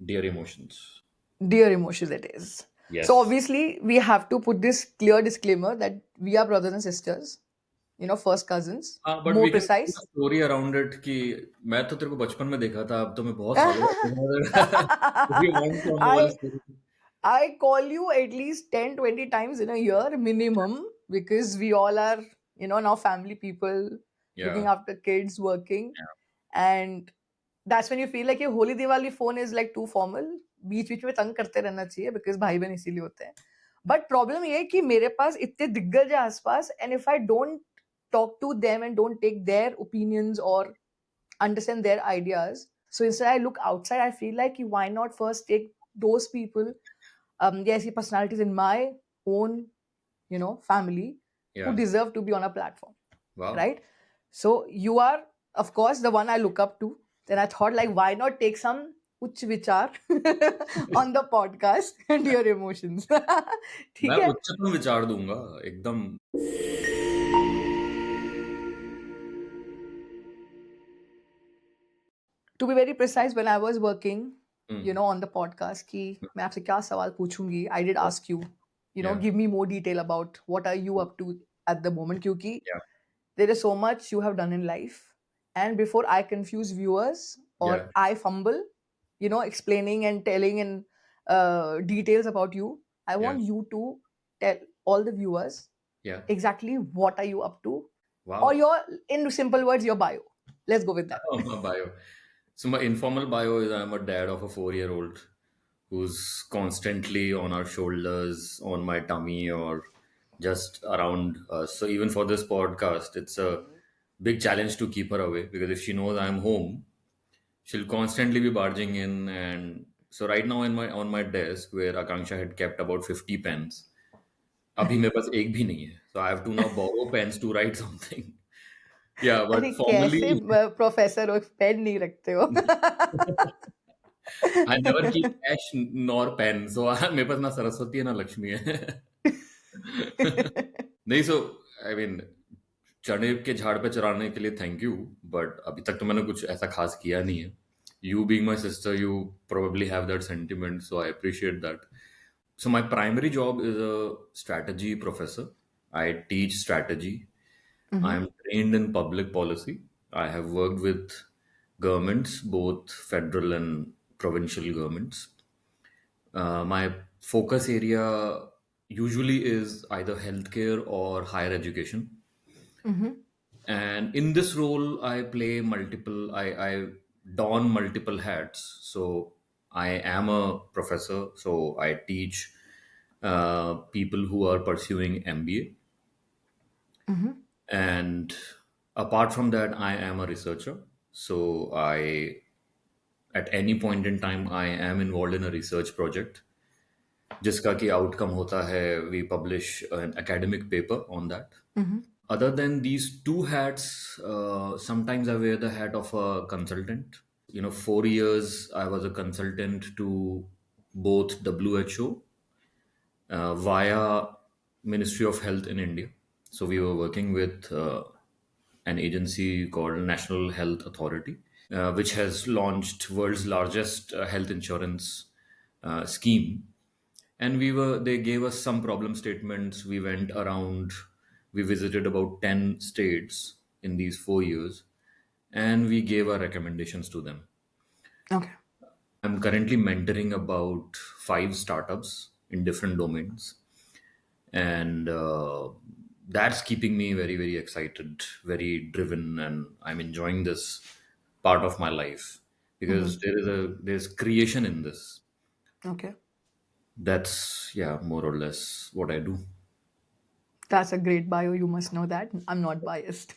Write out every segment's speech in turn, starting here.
Dear emotions. Dear emotions, it is. So Yes. obviously, we have to put this clear disclaimer that we are brothers and sisters, first cousins, हाँ, but more we can tell a precise. Story around it कि मैं तो तेरे को बचपन में देखा था, अब तो मैं बहुत सालों बाद देखा। इफ यू वांट टू हम वो वाली I story. I call you at least 10, 20 times in a year minimum because we all are, now family people looking या, after kids, working. And that's when you feel like your Holy Diwali phone is like too formal. बीच बीच में तंग करते रहना चाहिए because भाई बहन इसीलिए होते हैं. बट प्रॉब्लम ये है कि मेरे पास इतने दिग्गज है आसपास and if I don't talk to them and don't take their opinions or understand their ideas. So instead, I look outside. I feel like why not first take those people, yes, personalities in my own, family who या, deserve to be on a platform, wow. right? So you are, of course, the one I look up to. Then I thought, like, why not take some uch vichar on the podcast and your emotions? मैं ठीक है. उच्चतम विचार दूंगा एकदम। To be very precise, when I was working, hmm. on the podcast, कि मैं आपसे क्या सवाल पूछूंगी, I did ask you, या, give me more detail about what are you up to at the moment, क्योंकि या, there is so much you have done in life. And before I confuse viewers or या, I fumble, explaining and telling in details about you, I या, want you to tell all the viewers या, exactly what are you up to, wow. or your, in simple words, your bio. Let's go with that. Oh, my bio. So my informal bio is I'm a dad of a 4-year-old who's constantly on our shoulders, on my tummy, or just around us. So even for this podcast, it's a big challenge to keep her away because if she knows I'm home, she'll constantly be barging in. And so right now in my on my desk where Akanksha had kept about 50 pens, abhi mere paas ek bhi nahi hai. So I have to now borrow pens to write something. Yeah, अरे but कैसे formally professor हो, pen नहीं रखते हो? I never keep cash nor pen. So मेरे पास ना सरस्वती है ना लक्ष्मी है। नहीं, सो आई मीन चने के झाड़ पे चढ़ाने के लिए थैंक यू, बट अभी तक तो मैंने कुछ ऐसा खास किया नहीं है। You being my sister, you probably have that sentiment, so I appreciate that. So my primary job is a strategy professor. I teach strategy. I Mhm, am trained in public policy. I have worked with governments, both federal and provincial governments. My focus area usually is either healthcare or higher education. mhm. And in this role, I play multiple, I don multiple hats. So I am a professor, so I teach people who are pursuing MBA. Mhm. And apart from that, I am a researcher. So at any point in time, I am involved in a research project जिसका कि outcome होता है we publish an academic paper on that. Mhm. Other than these two hats, sometimes I wear the hat of a consultant. 4 years I was a consultant to both WHO via Ministry of Health in India. So we were working with an agency called National Health Authority, which has launched world's largest health insurance scheme. And they gave us some problem statements. We went around, we visited about 10 states in these 4 years, and we gave our recommendations to them. Okay. I'm currently mentoring about 5 startups in different domains, and that's keeping me very, very excited, very driven, and I'm enjoying this part of my life because Mhm. there's creation in this. Okay. That's, yeah, more or less what I do. That's a great bio. You must know that. I'm not biased.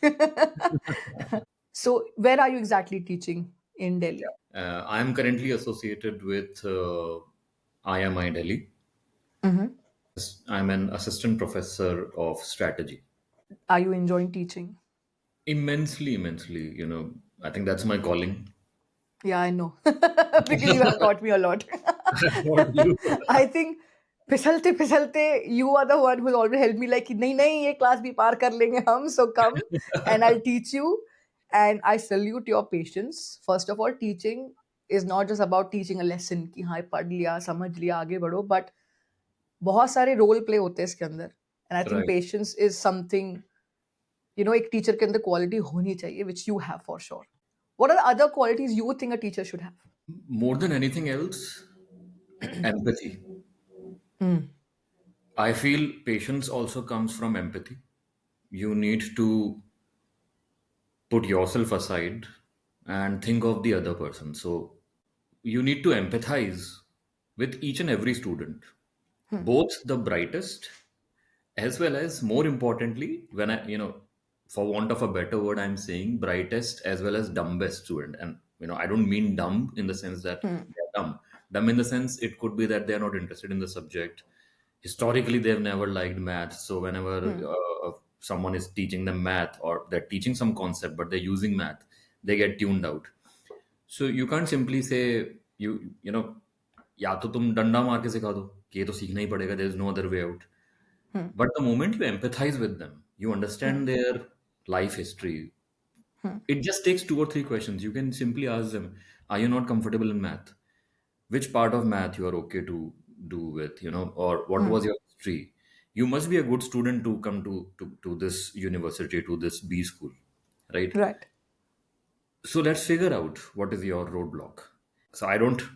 So, where are you exactly teaching in Delhi? I am currently associated with IMI Delhi. Mhm. I'm an assistant professor of strategy. Are you enjoying teaching? Immensely, immensely. I think that's my calling. Yeah, I know. Because you have taught me a lot. What do you? I think फिसलते फिसलते you are the one who always helped me like नहीं नहीं ये class भी पार कर लेंगे हम, so come and I'll teach you. And I salute your patience. First of all, teaching is not just about teaching a lesson कि हाँ पढ़ लिया समझ लिया आगे बढ़ो, but बहुत सारे रोल प्ले होते हैं इसके अंदर, and I think right. Patience is something, you know, एक टीचर के अंदर क्वालिटी होनी चाहिए which you have for sure. What are other qualities you think a teacher should have? More than anything else, empathy. I feel patience also comes from empathy. You need to put yourself aside and think of the other person. So you need to empathize with each and every student, both the brightest as well as, more importantly, when I, for want of a better word, I'm saying brightest as well as dumbest student. And I don't mean dumb in the sense that they're dumb in the sense it could be that they're not interested in the subject. Historically they've never liked math, so whenever someone is teaching them math or they're teaching some concept but they're using math, they get tuned out. So you can't simply say, you know या तो तुम डंडा मार के सिखा दो कि ये तो सीखना ही पड़ेगा, there is no other way out. But the moment you empathize with them, you understand their life history. It just takes 2 or 3 questions. You can simply ask them, are you not comfortable in math? Which part of math you are okay to do with, or what was your history? You must be a good student to come to this university, to this B school, right? Right. So let's figure out what is your roadblock. So I don't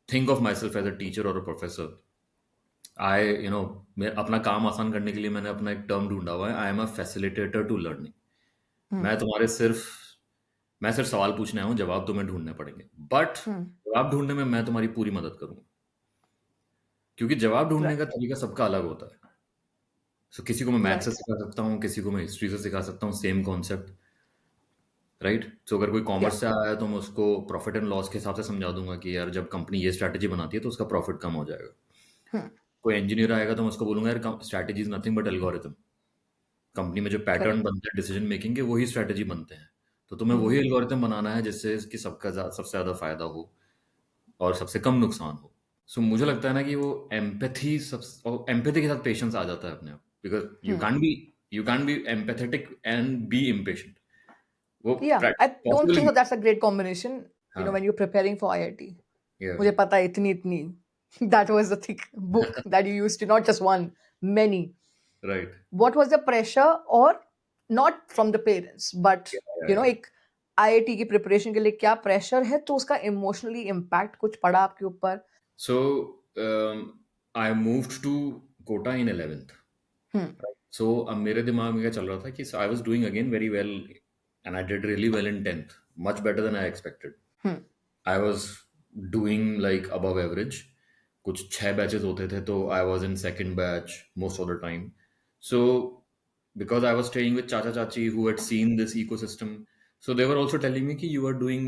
think of myself as a teacher or a professor. मैं अपना काम आसान करने के लिए मैंने अपना एक टर्म ढूंढा हुआ है, I am a facilitator to learning. मैं सिर्फ सवाल पूछने आया हूँ, जवाब तुम्हें ढूंढने पड़ेंगे, बट जवाब ढूंढने में मैं तुम्हारी पूरी मदद करूंगा, क्योंकि जवाब ढूंढने का तरीका सबका अलग होता है. सो किसी को मैं मैथ से सिखा सकता हूँ, किसी को मैं हिस्ट्री से सिखा सकता हूँ, सेम कॉन्सेप्ट, राइट. सो अगर कोई कॉमर्स से आया है तो मैं उसको प्रॉफिट एंड लॉस के हिसाब से समझा दूंगा कि यार जब कंपनी ये स्ट्रैटेजी बनाती है तो उसका प्रॉफिट कम हो जाएगा. कोई इंजीनियर आएगा तो मैं उसको बोलूंगा यार strategy is nothing but algorithm. Company में जो पैटर्न बनते हैं डिसीजन मेकिंग के, वही स्ट्रैटेजी बनते हैं. तो तुम्हें वही एल्गोरिथम बनाना है जिससे कि सबसे ज़्यादा फायदा हो और सबसे कम नुकसान हो. सो मुझे लगता है ना कि वो एम्पैथी के साथ पेशेंस आ जाता है अपने आप, because you can be empathetic and B impatient. वो Yeah, I don't possible think he that that's a great combination, you know, हाँ. when you're preparing for IIT. Yeah. मुझे पता है इतनी that was the thick book that you used to, not just one, many. Right. What was the pressure, or not from the parents, but you know, एक IIT की preparation के लिए क्या pressure है, तो उसका इमोशनली इम्पैक्ट कुछ पड़ा आपके ऊपर? So I moved to Kota in 11th. Right. So अब मेरे दिमाग में क्या चल रहा था कि I was doing again very well and I did really well in 10th, much better than I expected. I was doing like above average. कुछ 6 बैचेस होते थे तो I was in second batch most of the time. So because I was staying with Chacha Chachi who had seen this ecosystem, so they were also telling me कि you are doing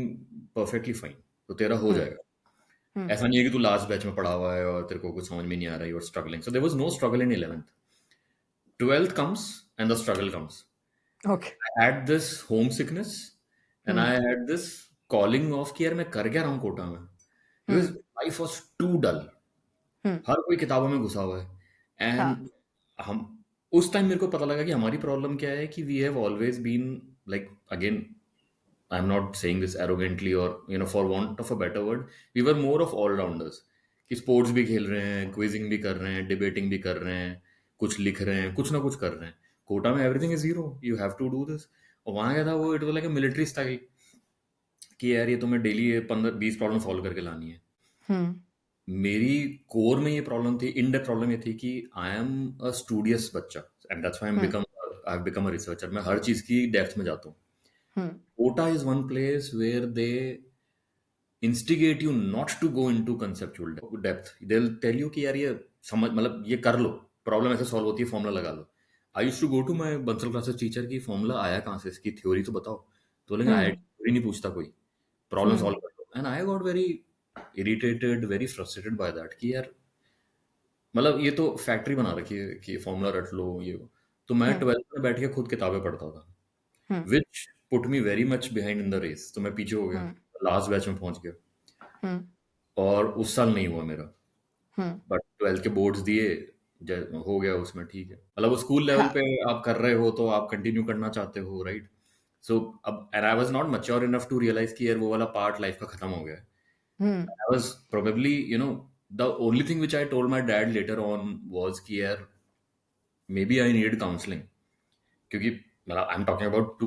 perfectly fine, तो तेरा हो जाएगा. ऐसा नहीं है कि तू लास्ट बैच में पढ़ा हुआ है और तेरे को कुछ समझ में नहीं आ रहा है, you are struggling. So there was no struggle in 11th. 12th comes and the struggle comes. Okay. I had this homesickness and I had this calling of कि यार मैं कर क्या रहा हूँ कोटा में, because life was too dull. हर कोई किताबों में घुसा हुआ है. एंड हम उस टाइम मेरे को पता लगा कि हमारी प्रॉब्लम क्या है कि we have always been like, again I'm not saying this arrogantly or for want of a better word, we were more of all rounders. कि स्पोर्ट्स भी खेल रहे हैं, क्विजिंग भी कर रहे हैं, डिबेटिंग भी कर रहे हैं, कुछ लिख रहे हैं, कुछ ना कुछ कर रहे हैं. कोटा में everything is zero, you have to do this. और वहाँ क्या था, वो it was like a military style कि यार ये तुम्हें डेली 15-20 प्रॉब्लम सॉल्व करके लानी है. मेरी कोर में ये प्रॉब्लम थी, इन डेप्थ प्रॉब्लम ये थी कि आई एम अ स्टूडियस बच्चा and that's why I have become a researcher. मैं हर चीज की डेप्थ में जाता हूँ. Kota is one place where they instigate you not to go into conceptual depth. They'll tell you कि यार ये समझ, मतलब ये कर लो, प्रॉब्लम ऐसे सॉल्व होती है, फॉर्मूला लगा लो. I used to go to my Bansal classes teacher की फॉर्मूला आया कहाँ से, इसकी थ्योरी तो बताओ. तो बोलेंगे आई थ्योरी नहीं पूछता कोई, प्रॉब्लम सॉल्व कर लो. And I got very irritated, very frustrated by that कि यार मतलब ये तो फैक्ट्री बना रखी है कि फॉर्मूला रट लो ये. तो मैं 12th में बैठ के खुद किताबें पढ़ता था, which put me very much behind in the race. तो मैं पीछे हो गया, लास्ट बैच में पहुंच गया और उस साल नहीं हुआ मेरा. बट 12th के बोर्ड्स दिए, हो गया उसमें, ठीक है. मतलब वो स्कूल लेवल पे आप कर रहे हो तो आप कंटिन्यू करना चाहते हो, राइट. सो अब and I was not mature enough to realize कि यार वो वाला पार्ट लाइफ का खत्म हो गया है. हुँ, I was probably, the only thing which I told my dad later on was कि यार maybe I needed counseling, क्योंकि मतलब आई एम टॉकिंग अबाउट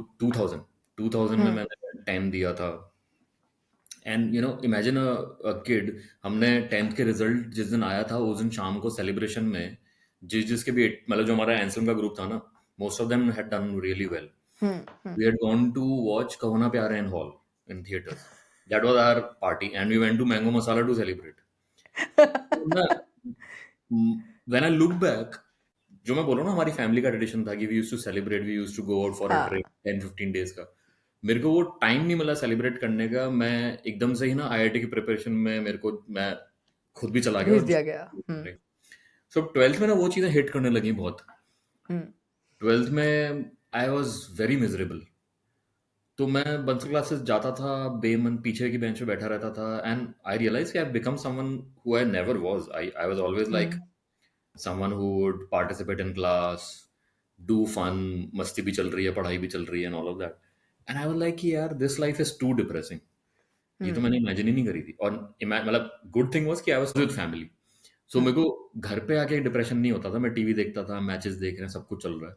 2000 में हुँ, मैंने 10 दिया था। एंड इमेजिन अ किड, हमने 10th के रिजल्ट जिस दिन आया था उस दिन शाम को सेलिब्रेशन में जिसके भी मतलब जो हमारा एंसम का ग्रुप था ना, most of them had done really well. Hmm, hmm. We had gone to watch Kahuna Pyare in hall in theaters. That was our party, and we went to Mango Masala to celebrate. तो ना, when I look back, जो मैं बोल रहा हूँ ना हमारी family का ट्रेडिशन था कि we used to celebrate, we used to go out for a हाँ, ट्रिप 10-15 डेज का। मेरे को वो टाइम नहीं मिला सेलिब्रेट करने का। मैं एकदम से ही ना आईआईटी की प्रिपरेशन में मैं खुद भी चला गया भेज और दिया गया। हुँ, सो 12th में ना वो चीज़ें हिट करने लगी बहुत। हुँ, 12th में आई वाज वेरी मिजरेबल। तो मैं बंसल क्लासेस जाता था, बेमन पीछे की बेंच पे बैठा रहता था, एंड आई रियलाइज कि I become someone who I never was. I was always hmm, like someone who would participate in class, do fun, मस्ती भी चल रही है, पढ़ाई भी चल रही है, and all of that. And I was like कि यार this life is too depressing. ये तो हुँ, मैंने इमेजिन ही नहीं करी थी। और मतलब गुड थिंग वाज कि आई वाज विद फैमिली, सो हुँ, मेरे को घर पे आके डिप्रेशन नहीं होता था। मैं टीवी देखता था, मैचेस देख रहे हैं, सब कुछ चल रहा है,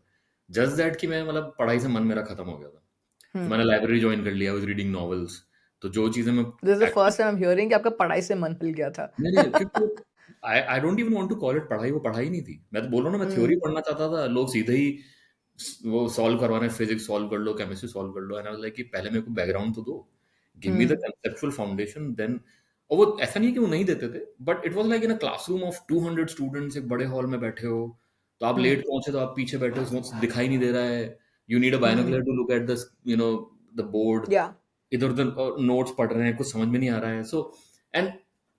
जस्ट दैट कि मैं मतलब पढ़ाई से मन मेरा खत्म हो गया था। हुँ। तो मैंने लाइब्रेरी ज्वाइन कर लिया, आई वाज रीडिंग नॉवेल्स। तो जो चीज़ें मैं this is the actually first time I am hearing कि आपका पढ़ाई से मन हिल गया था। नहीं, नहीं, क्योंकि I don't even want to call it पढ़ाई, वो पढ़ाई नहीं थी। मैं तो बोल रहा हूँ ना, मैं थ्योरी हुँ, पढ़ना चाहता था, लोग सीधे ही वो सॉल्व करवा रहे हैं, फिजिक्स सॉल्व कर लो, केमिस्ट्री सॉल्व कर लो, एंड आई वाज लाइक कि पहले मेरे को बैकग्राउंड तो दो, give me the hmm, conceptual foundation, then. और वो ऐसा नहीं है कि वो नहीं देते थे, but it was like in a classroom of 200 students, एक बड़े हॉल में बैठे हो, तो आप हुँ, लेट पहुंचे तो आप पीछे बैठे हो, दिखाई नहीं दे रहा है, you need a binocular hmm, to look at the the board, या इधर-उधर नोट्स पढ़ रहे हैं, कुछ समझ में नहीं आ रहा है। So and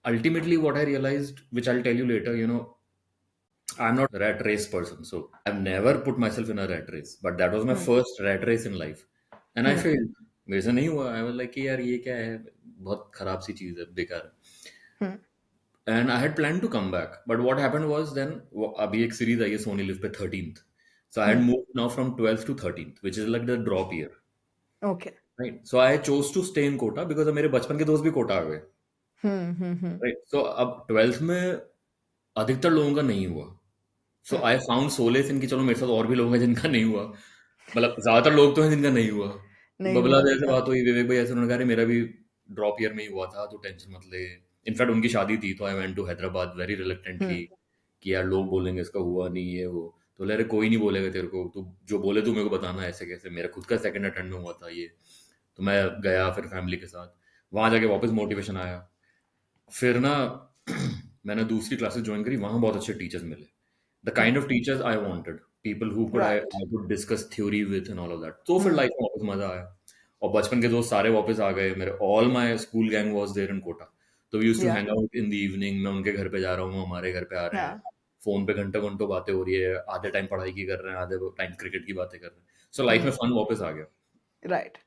ultimately what I realized, which I'll tell you later, I'm not a rat race person. So I've never put myself in a rat race, but that was my hmm, first rat race in life. And I hmm, failed. मेरे से नहीं हुआ। I was like कि यार ये क्या है, बहुत खराब सी चीज़ है, बेकार है। हुँ, And I had planned to come back, but what happened was then अभी एक सीरीज आई है सोनी लिव पे 13th. So I hmm, had moved now from 12th to 13th, which is like the drop year, okay. right? So I chose to stay in Kota because मेरे बचपन के दोस्त भी कोटा आ गए, हुँ, हुँ, हुँ, right? So अब 12th में अधिकतर लोगों का नहीं हुआ। सो हुँ, आई फाउंड सोलेस इन कि चलो मेरे साथ और भी लोग हैं जिनका नहीं हुआ। मतलब ज़्यादातर लोग तो हैं जिनका नहीं हुआ। तो नहीं बबला हुआ, भैया से या बात हुई, विवेक भैया से, उन्होंने कहा अरे मेरा भी ड्रॉप ईयर में ही हुआ था, तो टेंशन मत ले। इनफैक्ट उनकी शादी थी तो I went to Hyderabad very hmm, reluctantly कि यार लोग बोलेंगे इसका हुआ नहीं है वो। तो बोले अरे कोई नहीं बोलेगा तेरे को, तू जो बोले तू मेरे को बताना, ऐसे कैसे। मेरा खुद का सेकंड अटेम्प्ट में हुआ था ये। तो मैं गया फिर फैमिली के साथ, वहाँ जाके वापस मोटिवेशन आया। फिर ना मैंने दूसरी क्लासेस ज्वाइन करी, वहाँ बहुत अच्छे टीचर्स मिले, the hmm, kind of teachers I wanted, people who could I right. I could discuss theory with and all of that. तो फिर हुँ, लाइफ में वापस मजा आया, और बचपन के दोस्त सारे वापस आ गए मेरे। All my school gang was there in Kota, तो वी यूज्ड टू या hang out in the evening. मैं उनके घर पे जा रहा हूँ, हमारे घर पे आ रहे हैं, हाँ, फोन पे घंटों घंटों बातें हो रही है, आधे टाइम पढ़ाई की कर रहे हैं, आधे टाइम क्रिकेट की बातें कर रहे हैं। सो लाइफ में हुँ, फन वापस आ गया। Right.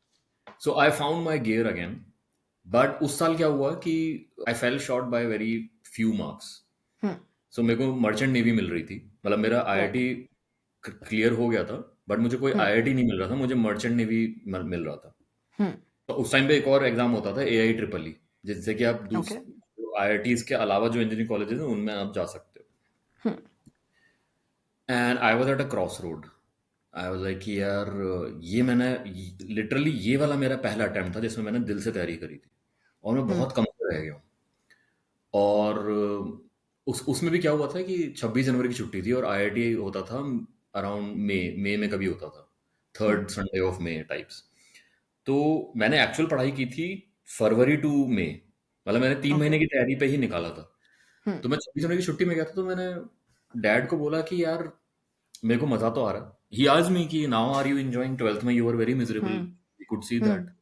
So I found my gear again. But उस साल क्या हुआ कि I fell short by very few marks. Hmm, so मेरे को मर्चेंट नेवी मिल रही थी, मतलब मेरा राइट। आईआईटी क्लियर हो गया था, बट मुझे कोई हुँ, आईआईटी नहीं मिल रहा था, मुझे मर्चेंट नेवी मिल रहा था। हुँ, तो उस टाइम पे एक और एग्जाम होता था, एआई ट्रिपल ई, जिससे कि आप ओके। आईआईटीज के अलावा जो इंजीनियरिंग कॉलेजेस हैं उनमें आप जा सकते हो। Hmm, and I was at a crossroad. I was like कि यार ये मैंने लिटरली ये वाला मेरा पहला अटेम्प्ट था जिसमें मैंने दिल से तैयारी करी थी, और मैं हुँ, बहुत कम से रह गया हूँ। और उस उसमें भी क्या हुआ था कि 26 जनवरी की छुट्टी थी, और आईआईटी होता था अराउंड मई में कभी होता था, hmm, third Sunday of May types. तो मैंने एक्चुअल पढ़ाई की थी फरवरी टू मई, मतलब मैंने 3 महीने ओके। की तैयारी पे ही निकाला था। हुँ, तो मैं 26 जनवरी की छुट्टी में गया था, तो मैंने डैड को बोला कि यार मेरे को मजा तो आ रहा है। ही आस्क्ड मी कि now are you enjoying, 12th में you were very miserable, hmm, we could see hmm, that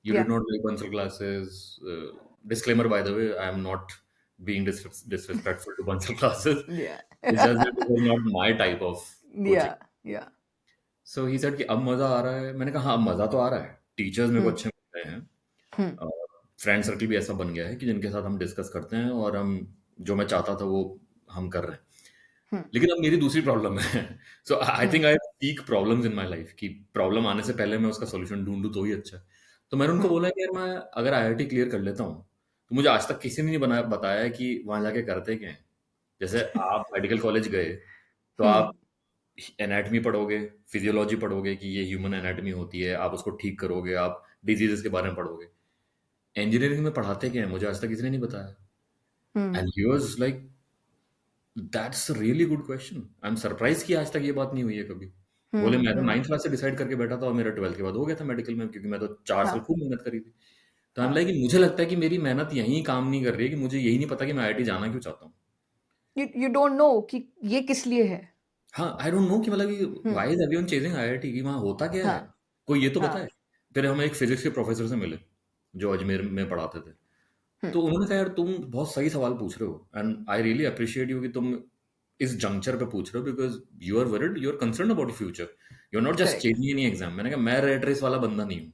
you yeah did not like Bansal classes. Disclaimer, by the way, I am not being disrespectful to Bansal classes. या It's just that it was not my type of या coaching. या So he said कि अब मजा आ रहा है। मैंने कहा हाँ, अब मजा तो आ रहा है, टीचर्स मेरे को हुँ, अच्छे मिल रहे हैं, हुँ, फ्रेंड सर्कल भी ऐसा बन गया है कि जिनके साथ हम डिस्कस करते हैं, और हम जो मैं चाहता था वो हम कर रहे हैं। हुँ, लेकिन अब मेरी दूसरी प्रॉब्लम है। So I hmm, think I seek problems in my life, कि प्रॉब्लम आने से पहले मैं उसका सॉल्यूशन ढूंढूं तो ही अच्छा है। तो मैंने उनको हुँ, बोला कि यार मैं अगर आईआईटी क्लियर कर लेता हूँ तो मुझे आज तक किसी ने नहीं बताया है कि वहाँ जाके करते क्या है। जैसे आप मेडिकल कॉलेज गए, तो हुँ, आप एनाटमी पढ़ोगे, फिजियोलॉजी पढ़ोगे कि ये ह्यूमन एनाटमी होती है, आप उसको ठीक करोगे, आप डिजीज़ेज़ के बारे में पढ़ोगे। इंजीनियरिंग में पढ़ाते क्या है? मुझे आज तक किसी ने नहीं बताया। Hmm, and he was like, that's a really good question. I am surprised कि आज तक ये बात नहीं हुई है कभी। बोले हुँ, मैं तो हुँ, 9th क्लास से डिसाइड करके बैठा था और मेरा 12th के बाद हो गया था मेडिकल में, क्योंकि मैं तो 4 साल हाँ, खूब मेहनत करी थी। तो आई एम हाँ। लाइक, मुझे लगता है कि मेरी मेहनत यहीं काम नहीं कर रही है, कि मुझे यही नहीं पता कि मैं आईआईटी जाना क्यों चाहता हूँ। यू डोंट नो कि ये किस लिए है? हाँ, आई डोंट नो कि मतलब कि hmm, why is everyone chasing IIT, कि वहाँ होता क्या है? हाँ, कोई ये तो हाँ, बताए। फिर हम एक फिज़िक्स के प्रोफ़ेसर से मिले, जो अजमेर में पढ़ाते थे। हुँ, तो उन्होंने कहा, यार तुम बहुत सही सवाल पूछ रहे हो, and I really appreciate you कि तुम इस जंक्चर पे पूछ रहे हो, because you are worried, you are concerned about your future. You are not just correct. Chasing any exam. मैंने कहा, मैं रैट रेस वाला बंदा नहीं हूँ।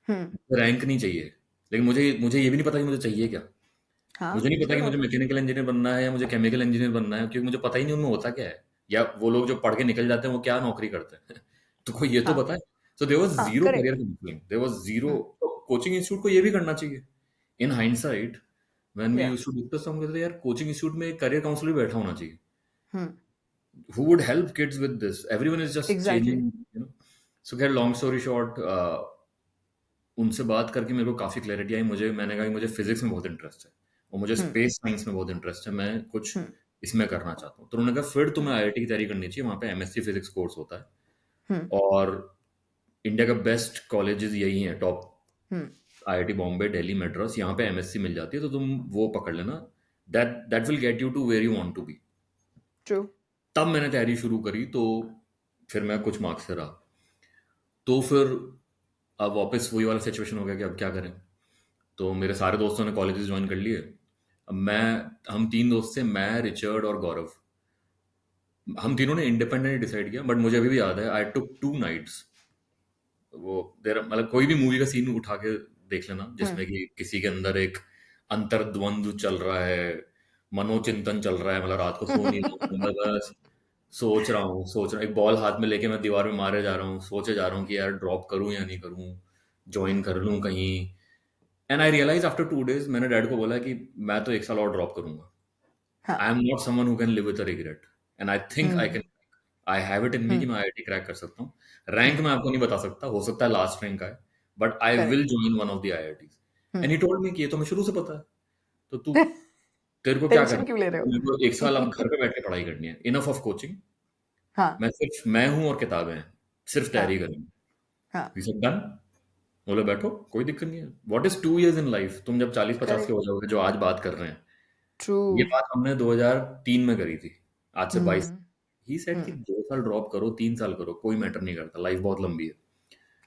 हुँ, रैंक नहीं चाहिए। लेकिन मुझे मुझे ये भी नहीं पता कि मुझे चाहिए क्या? हाँ, मुझे नहीं पता सही कि मुझे बात है। मैकेनिकल इंजीनियर बनना है या मुझे केमिकल इंजीनियर बनना है, क्योंकि मुझे पता ही नहीं उनमें होता क्या है, या वो लोग जो पढ़ के निकल जाते हैं वो क्या नौकरी करते हैं। तो कोई ये तो हाँ, बताए। सो देयर वाज हाँ, zero career correct. Counselling, there was zero. Hmm, तो कोचिंग इंस्टीट्यूट को ये भी करना चाहिए। In hindsight, when we yeah used to discuss, हम कहते थे यार कोचिंग इंस्टीट्यूट में एक करियर काउंसलर बैठा होना चाहिए, हुँ, who would help kids with this. Everyone is just changing, exactly. you know. So खैर, लॉन्ग स्टोरी शॉर्ट, उनसे बात करके मेरे को काफ़ी क्लैरिटी आई। मैंने कहा कि मुझे फिजिक्स में बहुत इंटरेस्ट है और मुझे हुँ, स्पेस साइंस में बहुत इंटरेस्ट है, मैं कुछ हुँ, इसमें करना चाहता हूँ। तो उन्होंने कहा फिर हुँ, तुम्हें आईआईटी की तैयारी करनी चाहिए, वहाँ पे एमएससी फिजिक्स कोर्स होता है, हुँ, और इंडिया का बेस्ट कॉलेजेस यही हैं, टॉप हुँ, आईआईटी बॉम्बे, दिल्ली, मद्रास, यहाँ पे एमएससी मिल जाती है, तो तुम वो पकड़ लेना। That that will get you to where you want to be. True. तब मैंने तैयारी शुरू करी, तो फिर मैं कुछ मार्क्स से रहा। तो फिर अब वापस वही वाला सिचुएशन हो गया कि अब क्या करें। तो मेरे सारे दोस्तों ने कॉलेजेस ज्वाइन कर लिए। अब मैं हम 3 दोस्त थे, मैं, रिचर्ड और गौरव। हम तीनों ने इंडिपेंडेंटली डिसाइड किया, बट मुझे अभी भी याद है, आई टुक 2 नाइट्स। वो देर मतलब कोई भी मूवी का सीन उठा के देख लेना, हुँ, जिसमें कि किसी के अंदर एक अंतर्द्वंद चल रहा है, मनोचिंतन चल रहा है, मतलब रात को सो नहीं रहा हूँ, मैं बस सोच रहा हूँ, एक बॉल हाथ में लेके मैं दीवार में मारे जा रहा हूँ, सोचे जा रहा हूँ कि यार ड्रॉप करूँ या नहीं करूँ, जॉइन कर लूँ कहीं। And I realize after 2 days, मैंने डैड को बोला कि मैं तो एक साल और ड्रॉप करूंगा। हाँ, I am not someone who can live with a regret, and I think I hmm, can. I have it in me hmm, कि मैं आईआईटी क्रैक कर सकता हूँ। रैंक हुँ, मैं आपको नहीं बता सकता, हो सकता है लास्ट रैंक आए, but I will correct. Join one of the IITs. Hmm. And he told me कि ये तो हमें शुरू से पता है, तो तू, तेरे को क्या करना टेंशन क्यों ले है? रहे मेरे को एक साल अब घर हो? पे बैठ के पढ़ाई करनी है, इनफ ऑफ कोचिंग। हाँ, मैं हूँ और किताबें हैं, सिर्फ हाँ, तैयारी करेंगे। हाँ, वी सेड डन। बोले बैठो, कोई दिक्कत नहीं है। What is 2 years in life? तुम जब 40-50 के करेक्ट, हो जाओगे, जो आज बात कर रहे हैं, ट्रू। ये बात हमने 2003 में करी थी, आज से 22। हुँ, ही सेड कि हुँ, 2 साल ड्रॉप करो, 3 साल करो, कोई मैटर नहीं करता, लाइफ बहुत लंबी है,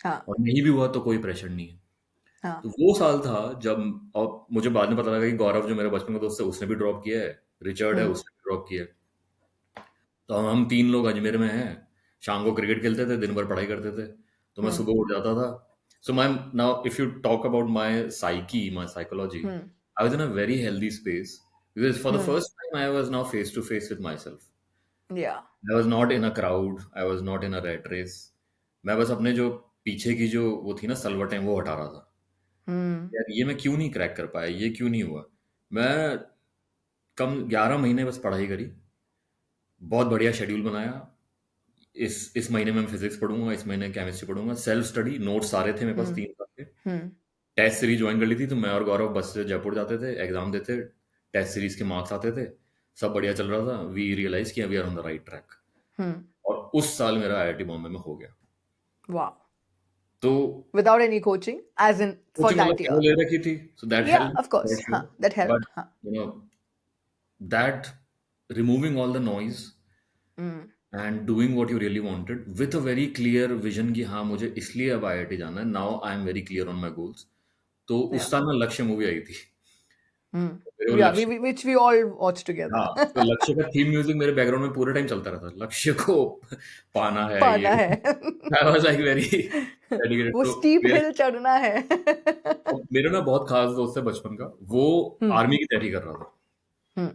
हाँ, और नहीं भी हुआ तो कोई प्रेशर नहीं है। हाँ, तो वो साल था जब, और मुझे बाद में पता लगा कि गौरव जो मेरा बचपन का दोस्त है उसने भी ड्रॉप किया है, रिचर्ड है हुँ, उसने भी ड्रॉप किया है। तो हम 3 लोग अजमेर में हैं, शाम को क्रिकेट खेलते थे, दिन भर पढ़ाई करते थे। तो मैं हुँ, सुबह उठ जाता था। So my, now if you talk about my psyche, my psychology, hmm, I was in a very healthy space, because for the hmm, first time I was now face to face with myself. Yeah I was not in a crowd, I was not in a rat race. मैं बस अपने जो पीछे की जो वो थी ना सलवटें, वो हटा रहा था। हुँ, यार ये मैं क्यों नहीं क्रैक कर पाया, ये क्यों नहीं हुआ। मैं कम 11 महीने बस पढ़ाई करी, बहुत बढ़िया शेड्यूल बनाया। इस महीने में मैं फिजिक्स पढ़ूंगा, इस महीने केमिस्ट्री पढ़ूंगा, सेल्फ स्टडी, नोट्स सारे थे मेरे पास हुँ, 3 साल के। हुँ, टेस्ट सीरीज ज्वाइन कर ली थी, तो मैं और गौरव बस से जयपुर जाते थे, एग्जाम देते, टेस्ट सीरीज के मार्क्स आते थे, सब बढ़िया चल रहा था। वी रियलाइज किया we are on the right track, hmm, और उस साल मेरा आईआईटी बॉम्बे में हो गया। वाओ! तो without any coaching as in for coaching मतलब दैट पहले ईयर। ले रखी थी, सो दैट या हेल्प ऑफ कोर्स, फॉर हाँ, श्योर। दैट बट हेल्प्ड, हाँ। You know that, removing all the noise hmm, and doing what you really wanted with a very clear vision कि हाँ मुझे इसलिए अब आईआईटी जाना है, now I am very clear on my goals. तो या उस साल में लक्ष्य मूवी आई थी, मेरे को या Lakshya, we which we all watch हाँ, टुगेदर। तो लक्ष्य का थीम म्यूजिक मेरे बैकग्राउंड में पूरे टाइम चलता रहता, लक्ष्य को पाना है ये। पाना है। आई वाज लाइक वेरी डेडिकेटेड। वो तो स्टीप मेरे हिल चढ़ना है। मेरे ना बहुत खास दोस्त है बचपन का, वो हुँ, आर्मी की तैयारी कर रहा था। हुँ,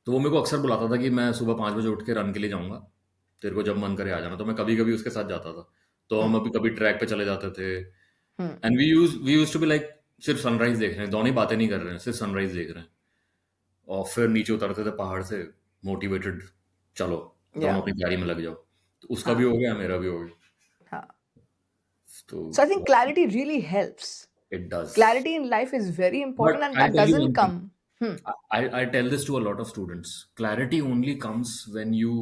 तो वो मेरे को अक्सर बुलाता था कि मैं सुबह 5 बजे उठ के रन के लिए जाऊंगा, तेरे को जब मन करे आ जाना। तो मैं कभी कभी उसके साथ जाता था, तो हुँ, हम अभी कभी ट्रैक पे चले जाते थे। Hmm, and we use to be like सिर्फ सनराइज देख रहे हैं, दोनों ही बातें नहीं कर रहे हैं, सिर्फ सनराइज देख रहे हैं, और फिर नीचे उतरते थे पहाड़ से मोटिवेटेड, चलो या दोनों की तैयारी में लग जाओ। तो उसका भी हाँ हो गया, मेरा भी हो गया। हाँ तो so I think clarity really helps. It does. Clarity in life is very but important and I that tell you doesn't one thing, come. Hmm. I tell this to a lot of students. Clarity only comes when you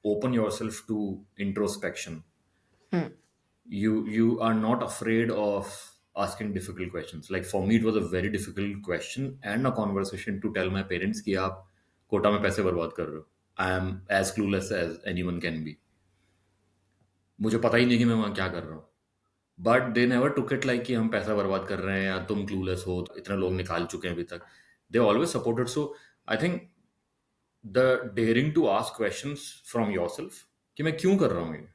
open yourself to introspection. Hmm. You are not afraid of asking difficult questions. Like for me, it was a very difficult question and a conversation to tell my parents कि आप कोटा में पैसे बर्बाद कर रहे हो. I am as clueless as anyone can be. मुझे पता ही नहीं कि मैं वहाँ क्या कर रहा हूँ. But they never took it like कि हम पैसा बर्बाद कर रहे हैं या तुम क्लूलेस हो, इतने लोग निकाल चुके हैं अभी तक. They always supported. So I think the daring to ask questions from yourself कि मैं क्यों कर रहा हूँ ये,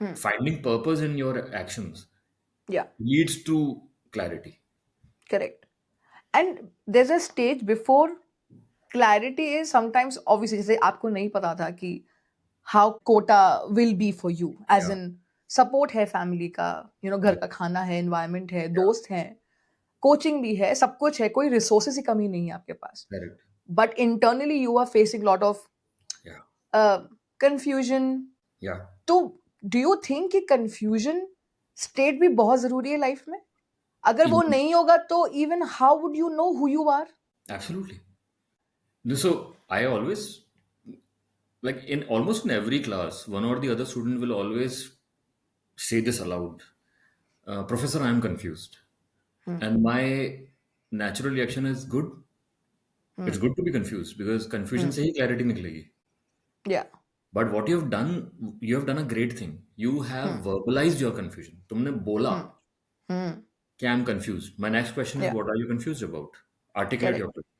Hmm. Finding purpose in your actions Yeah, leads to clarity. correct. And there's a stage before clarity is sometimes obviously जैसे आपको नहीं पता था कि how quota will be for you as या in support है family का, you know, घर का खाना है, environment है, दोस्त हैं, coaching भी है, सब कुछ है, कोई resources की कमी नहीं है आपके पास. Correct. But internally you are facing lot of या uh, confusion. या तो do you think कि confusion state भी बहुत जरूरी है लाइफ में? अगर वो नहीं होगा तो even how would you know who you are? Absolutely. So I always, like in almost in every class, one or the other student will always say this aloud. Professor, I am confused. And my natural reaction is good. It's good to be confused because confusion से ही clarity निकलेगी. Yeah. But what you have done a great thing. You have verbalized your confusion. तुमने बोला Hmm. कि I am confused. My next question is, Yeah. what are you confused about? Articulate your Correct. question.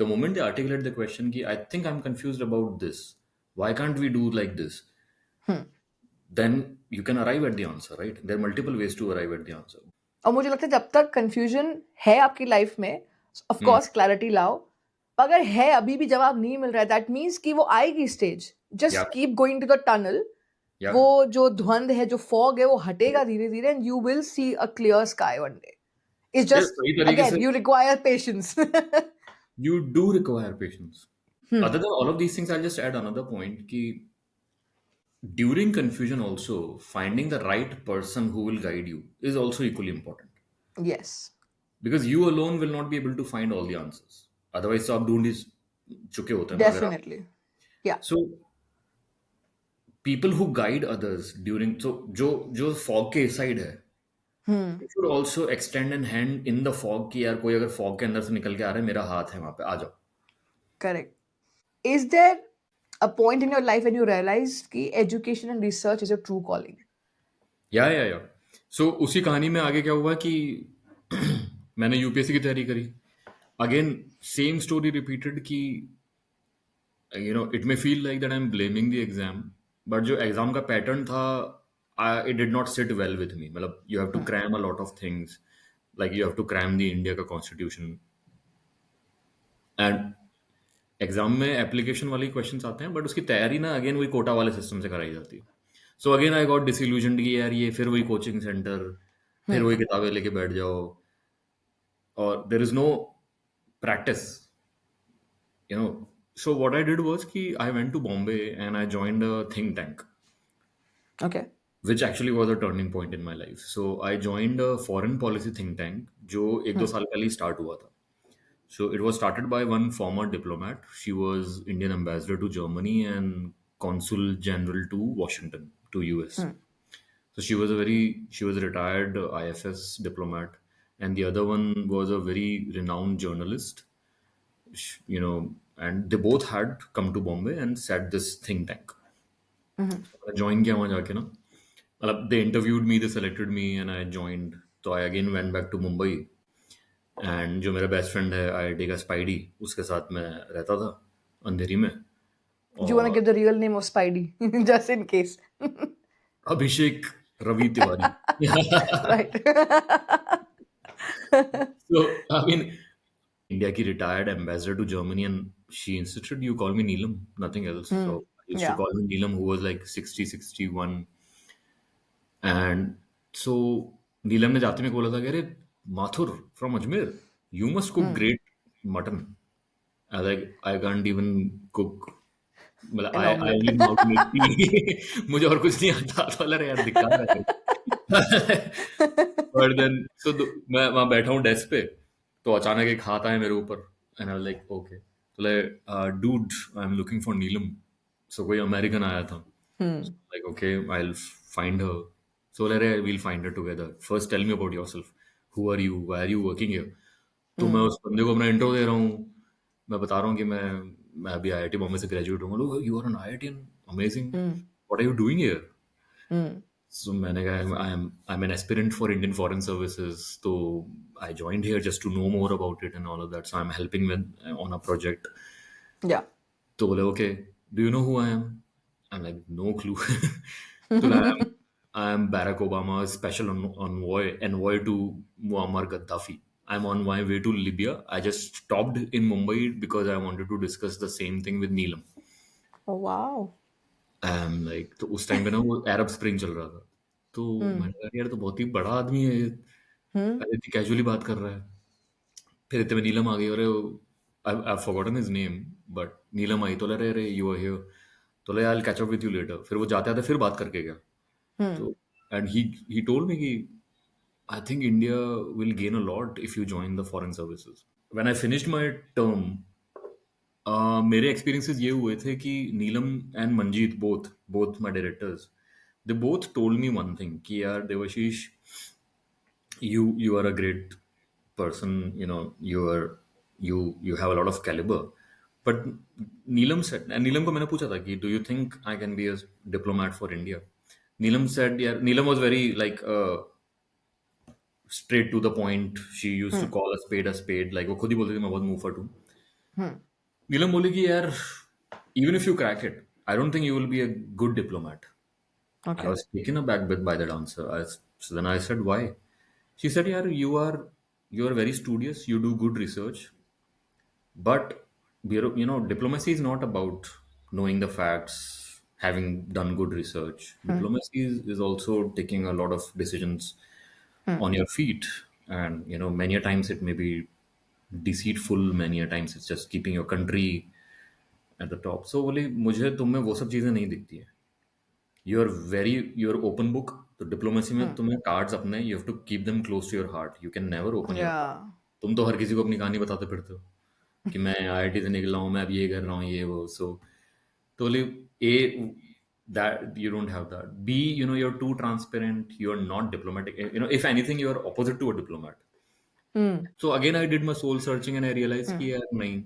The moment they articulate the question कि I think I'm confused about this. Why can't we do like this? Then you can arrive at the answer, right? There are multiple ways to arrive at the answer. और मुझे लगता है जब तक confusion है आपकी life में, of Hmm. course clarity लाओ. अगर है अभी भी जवाब नहीं मिल रहा है, that means कि वो आएगी stage. Just Yeah. keep going to the tunnel. Yeah. वो जो धुंध है, जो fog है, वो हटेगा धीरे धीरे and you will see a clear sky one day. It's Yes, just सही तरीके again से you require patience. you do require patience. Other than all of these things, I'll just add another point कि during confusion also, finding the right person who will guide you is also equally important. Yes. Because you alone will not be able to find all the answers. Otherwise, तो आप ढूंढ ही चुके होते हैं ना अगर आप. Definitely. Yeah. So people who guide others during, so जो fog के side है, you should also extend an hand in the fog कि यार कोई अगर fog के अंदर से निकल के आ रहा है, मेरा हाथ है वहां पे, आ जाओ. Correct. Is there a point in your life when you realized कि education and research is your true calling? या सो उसी कहानी में आगे क्या हुआ कि मैंने यूपीएससी की तैयारी करी. अगेन सेम स्टोरी रिपीटेड कि it may feel like that I am blaming the exam, but जो एग्जाम का पैटर्न था, it did not sit well with me. मतलब you have to cram a lot of things, like you have to cram the India का constitution, and exam में application वाले questions आते हैं, but उसकी तैयारी ना अगेन वही कोटा वाले सिस्टम से कराई जाती है. So again I got disillusioned कि यार ये फिर वही कोचिंग सेंटर, फिर वही किताबें लेके बैठ जाओ, और there is know practice. So what I did was कि I went to Bombay and I joined a think tank, Okay. which actually was a turning point in my life. So I joined a foreign policy think tank जो एक दो साल पहले start हुआ था. So it was started by one former diplomat. She was Indian ambassador to Germany and consul general to Washington, to US. So she was a retired IFS diplomat, and the other one was a very renowned journalist, and they both had come to Bombay and set this think tank. I joined किया वहाँ जाके ना, मतलब they interviewed me, they selected me, and I joined. तो I again went back to Mumbai, and जो मेरा best friend है IIT का स्पाइडी, उसके साथ मैं रहता था अंधेरी में. Do you want to और give the real name of Spidey just in case? Abhishek Ravi Tiwari. Right. So I mean, India की retired ambassador to Germany, and she insisted you call me Neelam, nothing else. So I used to Yeah. call him Neelam, who was like 60, 61. And so नीलम ने जाते में बोला था कि अरे Mathur from Ajmer, you must cook Hmm. great mutton. I like, I can't even cook. मतलब An I omelette. only know how to make tea. मुझे और कुछ नहीं आता तो अरे यार दिक्कत है। बट देन सो मैं वहां बैठा हूँ डेस्क पे, तो अचानक एक हाथ आया मेरे ऊपर, एंड आई लाइक ओके, तो like dude I am looking for Neelam. So कोई अमेरिकन आया था, Hmm. Like okay I will find her. So ले we'll find her together, first tell me about yourself, who are you, why are you working here. तो मैं Hmm. उस बंदे को अपना इंट्रो दे रहा हूँ, मैं बता रहा हूँ कि मैं अभी आईआईटी बॉम्बे से ग्रेजुएट हूँ। You are an IITian, amazing, Hmm. What are you doing here. Hmm. So मैंने कहा I'm an aspirant for Indian Foreign Services, so I joined here just to know more about it and all of that. So I'm helping with on a project. Yeah. तो बोले okay, do you know who I am? I'm like no clue. तो I am Barack Obama's special envoy to Muammar Gaddafi. I'm on my way to Libya. I just stopped in Mumbai because I wanted to discuss the same thing with Neelam. Oh, wow. Like तो उस time पे ना वो अरब spring चल रहा था, तो Hmm. मैंने कहा यार तो बहुत ही बड़ा आदमी है ये, Hmm. पहले इतनी कैजुअली बात कर रहा है। फिर इतने में नीलम आ गई, अरे I forgotten his name, but Neelam आई तो ले अरे यू आर हियर, तो ले I catch up with you later. फिर वो जाते आते फिर बात करके गया। Hmm. तो एंड ही टोल्ड मी कि I think India will gain a lot if you join the foreign services. When I finished my term, मेरे एक्सपीरियंसेस ये हुए थे कि Neelam and Manjeet, both both my directors, they both told me one thing कि यार Debashish, you are a great person, you have a lot of caliber, but Neelam said, and Neelam को मैंने पूछा था कि do you think I can be a diplomat for India. Neelam said, yeah, Neelam was very like straight to the point. She used to Hmm. call a spade, like वो खुद ही बोलती थी मैं बहुत मुंह फट हूँ। Hmm. नीलम बोली कि यार even if you crack it, I don't think you will be a good diplomat. I Okay. was taken aback by that answer. So then I said, why? She said, yeah, you are very studious, you do good research, but diplomacy is not about knowing the facts, having done good research. Hmm. Diplomacy is also taking a lot of decisions Hmm. on your feet, and many a times it may be deceitful, many a times it's just keeping your country at the top. So बोली मुझे तुम में वो सब चीजें नहीं दिखती है। You are open book. तो डिप्लोमेसी में Hmm. तुम्हें कार्ड्स अपने, you have to keep them close to your heart, you can never open your card. Yeah. तुम तो हर किसी को अपनी कहानी बताते फिरते हो कि मैं आईआईटी से निकला हूँ, मैं अब ये कर रहा हूँ, ये वो। सो तो बोले ए, that you don't have that. B, you're too transparent, you're not diplomatic, if anything you are opposite to a diplomat. Hmm. So again I did my soul searching and I realized Hmm. कि यार नहीं,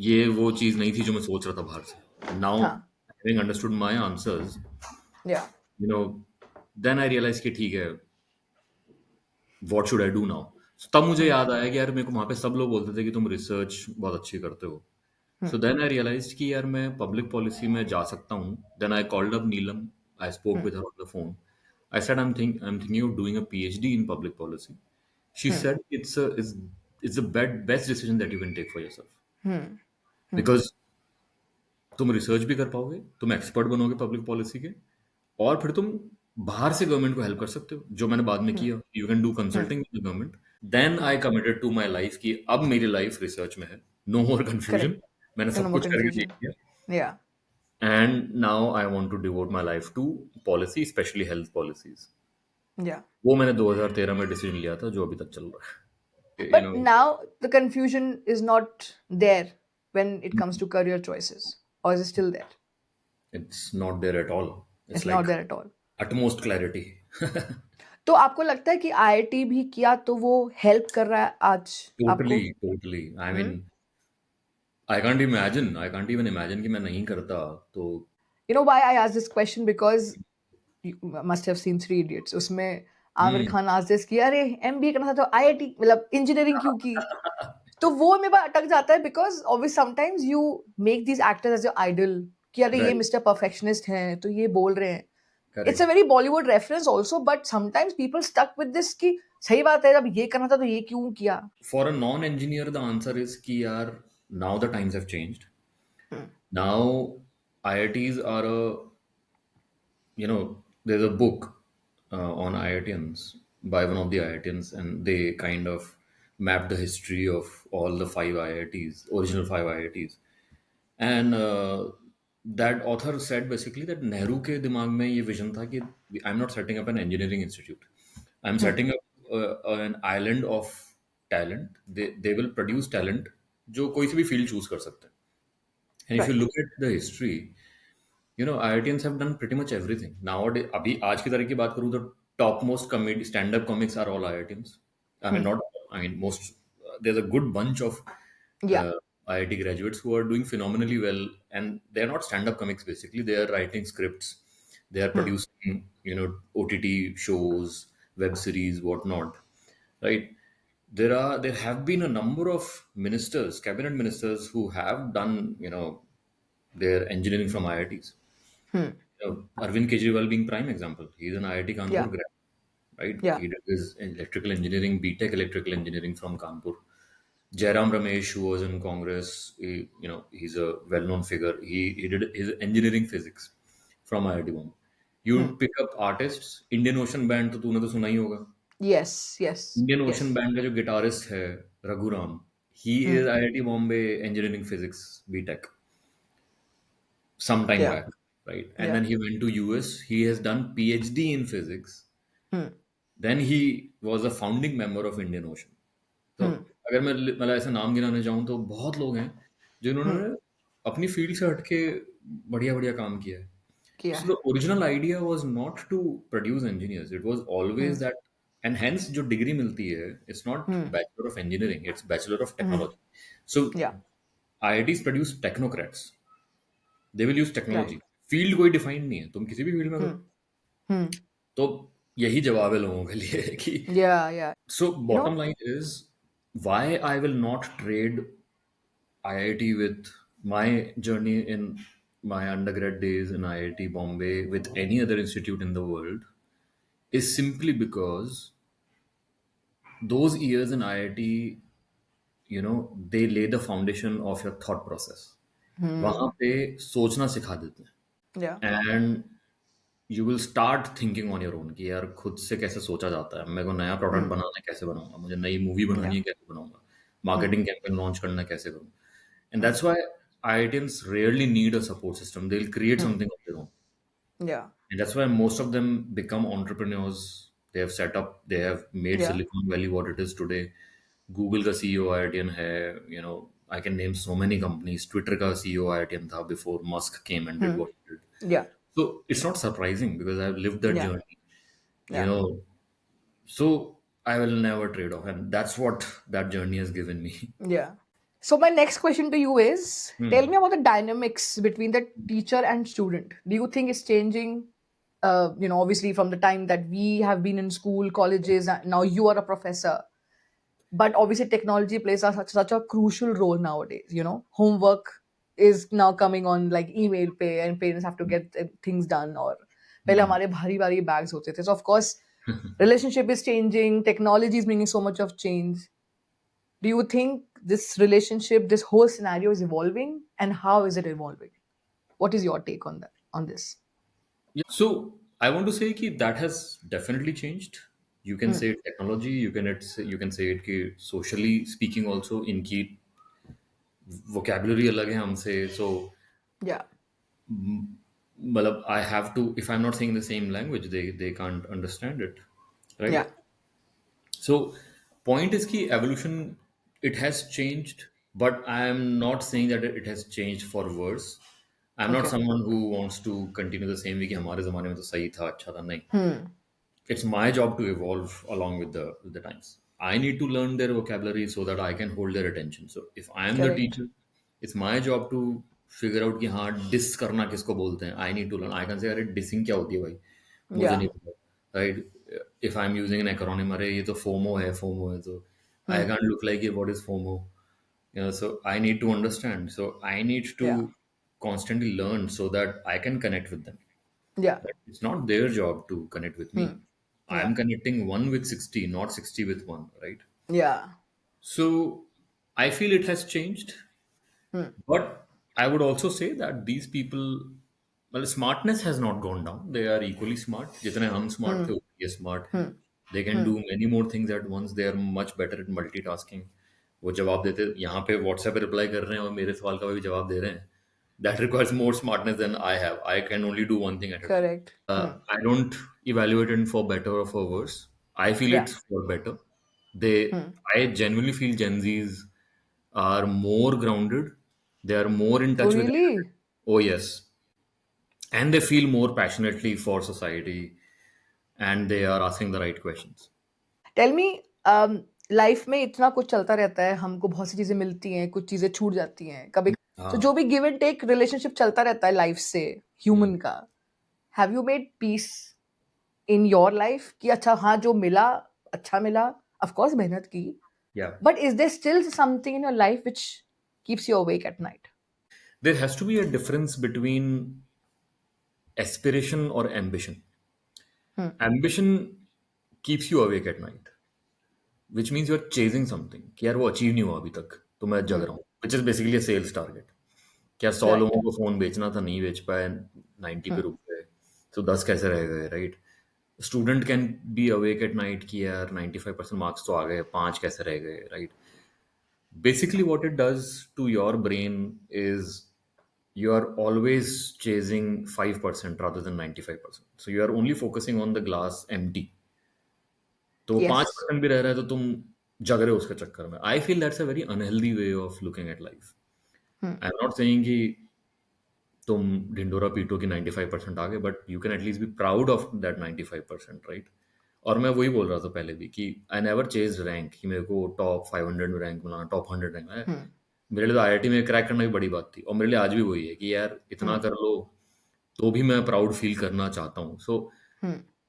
ये वो चीज नहीं थी जो मैं सोच रहा था बाहर से। Now Huh. Having understood my answers, Yeah. You know then I realize कि ठीक है, what should I do now. तब मुझे Hmm. याद आया कि यार मेरे को वहां पे सब लोग बोलते थे कि तुम रिसर्च बहुत अच्छी करते हो। Hmm. So then I realize कि यार मैं पब्लिक पॉलिसी में जा सकता हूँ। Then I called up Neelam, I spoke Hmm. With her on the phone. I said I'm thinking of doing a PhD in public policy. She Hmm. said it's the best decision that you can take for yourself, Hmm. Hmm. because तुम research भी कर पाओगे, तुम expert बनोगे public policy के, और फिर तुम बाहर से गवर्नमेंट को हेल्प कर सकते हो, जो मैंने बाद में Hmm. किया। You can do Hmm. Consulting with the government. Then I committed to my life कि अब मेरी लाइफ रिसर्च में है, नो मोर कंफ्यूजन। Correct. मैंने No सब more कुछ करके देख confusion. लिया, Yeah. And now I want to devote my life to policy, specially health policies. Yeah. वो मैंने 2013 में डिसीजन लिया था, जो अभी तक चल रहा है। But now the confusion is not there when it comes to career choices, or is it still there? It's not there at all, It's it's not like there at all. utmost clarity. तो आपको लगता है कि IIT भी किया तो वो help कर रहा है आज आपको? Totally. I Hmm? mean, I can't even imagine कि मैं नहीं करता तो। You know why I asked this question? Because you must have seen Three Idiots. उसमें आमिर हम्म। खान asked this कि अरे एमबीए करना था तो आईआईटी मतलब इंजीनियरिंग क्यों की? तो वो मेरे पास अटक जाता है because obviously sometimes you make these actors as your idol कि अरे ये राइट, मिस्टर परफेक्शनिस्ट हैं तो ये बोल रहे हैं. It's a correct. very Bollywood reference also, but sometimes people stuck with this कि सही बात है जब ये करना था तो ये क्यों किया? For a non engineer the answer is कि यार now the times have changed. Hmm. Now IITs are a, there's a book on IITians. by one of the IITians, and they kind of mapped the history of all the five IITs, original five IITs. And that author said basically that Nehru के दिमाग में ये vision था कि I'm not setting up an engineering institute. I'm Hmm. setting up an island of talent. They will produce talent जो कोई सी भी field choose कर सकते हैं. And if you Right. look at the history, IITians have done pretty much everything. Nowadays, अभी आज की तारीख की बात करूँ तो top most comedy stand-up comics are all IITians. I mean, Hmm. not. I mean, most. There's a good bunch of Yeah. IIT graduates who are doing phenomenally well, and they're not stand-up comics. Basically, they are writing scripts, they are Hmm. producing, OTT shows, web series, whatnot, right? There have been a number of ministers, cabinet ministers, who have done, their engineering from IITs. Hmm. Arvind Kejriwal being prime example. He's an IIT Kanpur Yeah. grad, right? Yeah. He did his electrical engineering, BTech electrical engineering from Kanpur. Jairam Ramesh, who was in Congress, he's a well-known figure. He did his engineering physics from IIT Bombay. Hmm. You pick up artists, Indian Ocean Band, तो तूने तो सुना ही होगा. Yes. Yes. Indian Ocean Yes. Band का जो guitarist है Raghuram, he Hmm. is IIT Bombay engineering physics BTech some time Yeah. back, right? And Yeah. then he went to US. He has done PhD in physics. Hmm. Then he was a founding member of Indian Ocean. तो Hmm. अगर मैं मतलब ऐसे नाम गिनाने जाऊँ तो बहुत लोग हैं Hmm. जिन्होंने अपनी फील्ड से हटके बढ़िया बढ़िया काम किया है. किया So है. the original idea was not to produce engineers. It was always Hmm. that, and hence जो डिग्री मिलती है, it's not Hmm. Bachelor of Engineering, it's Bachelor of Hmm. Technology. So Yeah. IITs produce technocrats. They will use Right. technology. Field कोई defined नहीं है, तुम किसी भी field में करो. Hmm. Hmm. तो यही जवाब है लोगों के लिए कि Yeah. Yeah. so You bottom know. line is why I will not trade IIT with my journey in my undergrad days in IIT Bombay with any other institute in the world is simply because those years in IIT, they lay the foundation of your thought process. वहां Hmm. पे सोचना सिखा देते Yeah. हैं. And you will start thinking on your own कि यार खुद से कैसे सोचा जाता है, मेरे को नया प्रोडक्ट Hmm. बनाना है कैसे बनाऊंगा, मुझे नई मूवी बनानी Yeah. है कैसे बनाऊंगा, Hmm. मार्केटिंग कैंपेन लॉन्च करना है कैसे करूँ. And Hmm. That's why IITians rarely need a support system. They'll create Hmm. something of their own. Yeah. And that's why most of them become entrepreneurs. They have set up, they have made Yeah. Silicon Valley what it is today. Google का CEO IITian है, I can name so many companies. Twitter का CEO IITian था before Musk came and did Hmm. what he did. Yeah. So it's not surprising because I've lived that Yeah. journey, you Yeah. know. So I will never trade off, and that's what that journey has given me. Yeah. So my next question to you is, tell me about the dynamics between the teacher and student. Do you think it's changing? Obviously from the time that we have been in school, colleges, and now you are a professor. But obviously technology plays such a crucial role nowadays. Homework is now coming on like email pay, and parents have to get things done. Or पहले Hmm. हमारे भारी भारी bags होते थे. So of course, relationship is changing. Technology is bringing so much of change. Do you think this relationship, this whole scenario is evolving, and how is it evolving? What is your take on that, on this? Yeah. So I want to say कि that has definitely changed. You can Hmm. say technology, you can say it कि socially speaking also इनकी vocabulary अलग है हमसे. So Yeah. मतलब I have to, if I'm not saying the same language, they can't understand it, right? Yeah. So point is कि evolution, it has changed, but I am not saying that it has changed for worse. I'm not Okay. someone who wants to continue the same way कि हमारे ज़माने में तो सही था अच्छा था, नहीं. Hmm. It's my job to evolve along with the times. I need to learn their vocabulary so that I can hold their attention. So if I am the Correct. teacher, it's my job to figure out कि हाँ dish करना किसको बोलते हैं. I need to learn. I can say अरे dissing क्या होती है भाई, मुझे Yeah. नहीं पता, right? If I'm using an acronym, अरे ये तो FOMO है तो I Hmm. can't look like ये what is FOMO, so I need to understand. So I need to Yeah. constantly learn so that I can connect with them. Yeah. Right? It's not their job to connect with me. Hmm. I am Yeah. connecting one with 60, not 60 with one, right? Yeah. So I feel it has changed, Hmm. but I would also say that these people, well, smartness has not gone down. They are equally smart. जितने हम smart थे, Hmm. ये smart Hmm. हैं. They can do many more things at once, they are much better at multitasking. वो जवाब देते, यहाँ पे व्हाट्सएप पे रिप्लाई कर रहे हैं और मेरे सवाल का भी जवाब दे रहे हैं। That requires more smartness than I have. I can only do one thing at a time. Correct. I don't evaluate it for better or for worse. I feel या। it's for better. They, I genuinely feel Gen Zs are more grounded. They are more in oh touch with really? reality. Oh yes, and they feel more passionately for society, and they are asking the right questions. Tell me, life में इतना कुछ चलता रहता है, हमको बहुत सी चीजें मिलती हैं, कुछ चीजें छूट जाती हैं कभी। तो जो हाँ. भी गिव एंड टेक रिलेशनशिप चलता रहता है लाइफ से, ह्यूमन का, have you made peace in your life कि अच्छा हाँ जो मिला, अच्छा मिला, ऑफ कोर्स मेहनत की, Yeah. But is there still something in your life which keeps you awake at night? There has to be a difference between aspiration or ambition. Ambition keeps you awake at night, which means you're chasing something कि यार वो achieve नहीं हुआ अभी तक, तो मैं जग रहा हूँ, which is basically a sales target. क्या 100 राइट। लोगों को फोन बेचना था, नहीं बेच पाए, 90 पे रुक गए, तो 10 कैसे रह गए, right? Student can be awake at night कि यार 95% मार्क्स तो आ गए, 5 कैसे रह गए, right? Basically what it does to your brain is you are always chasing 5% rather than 95%. So you are only focusing on the glass empty. तो वो yes. 5% भी रह रहा है तो तुम जग रहे हो उसके चक्कर में। I feel that's a very unhealthy way of looking at life. I am not saying कि तुम ढिंडोरा पीटो कि 95% आ गए, but you can at least be proud of that 95%, right? और मैं वही बोल रहा था पहले भी कि आई नेवर चेज रैंक कि मेरे को टॉप 500 में रैंक मिलाना, टॉप 100 रैंक है। मेरे लिए तो आईआईटी में क्रैक करना भी बड़ी बात थी, और मेरे लिए आज भी वही है कि यार इतना कर लो तो भी मैं प्राउड फील करना चाहता हूँ। सो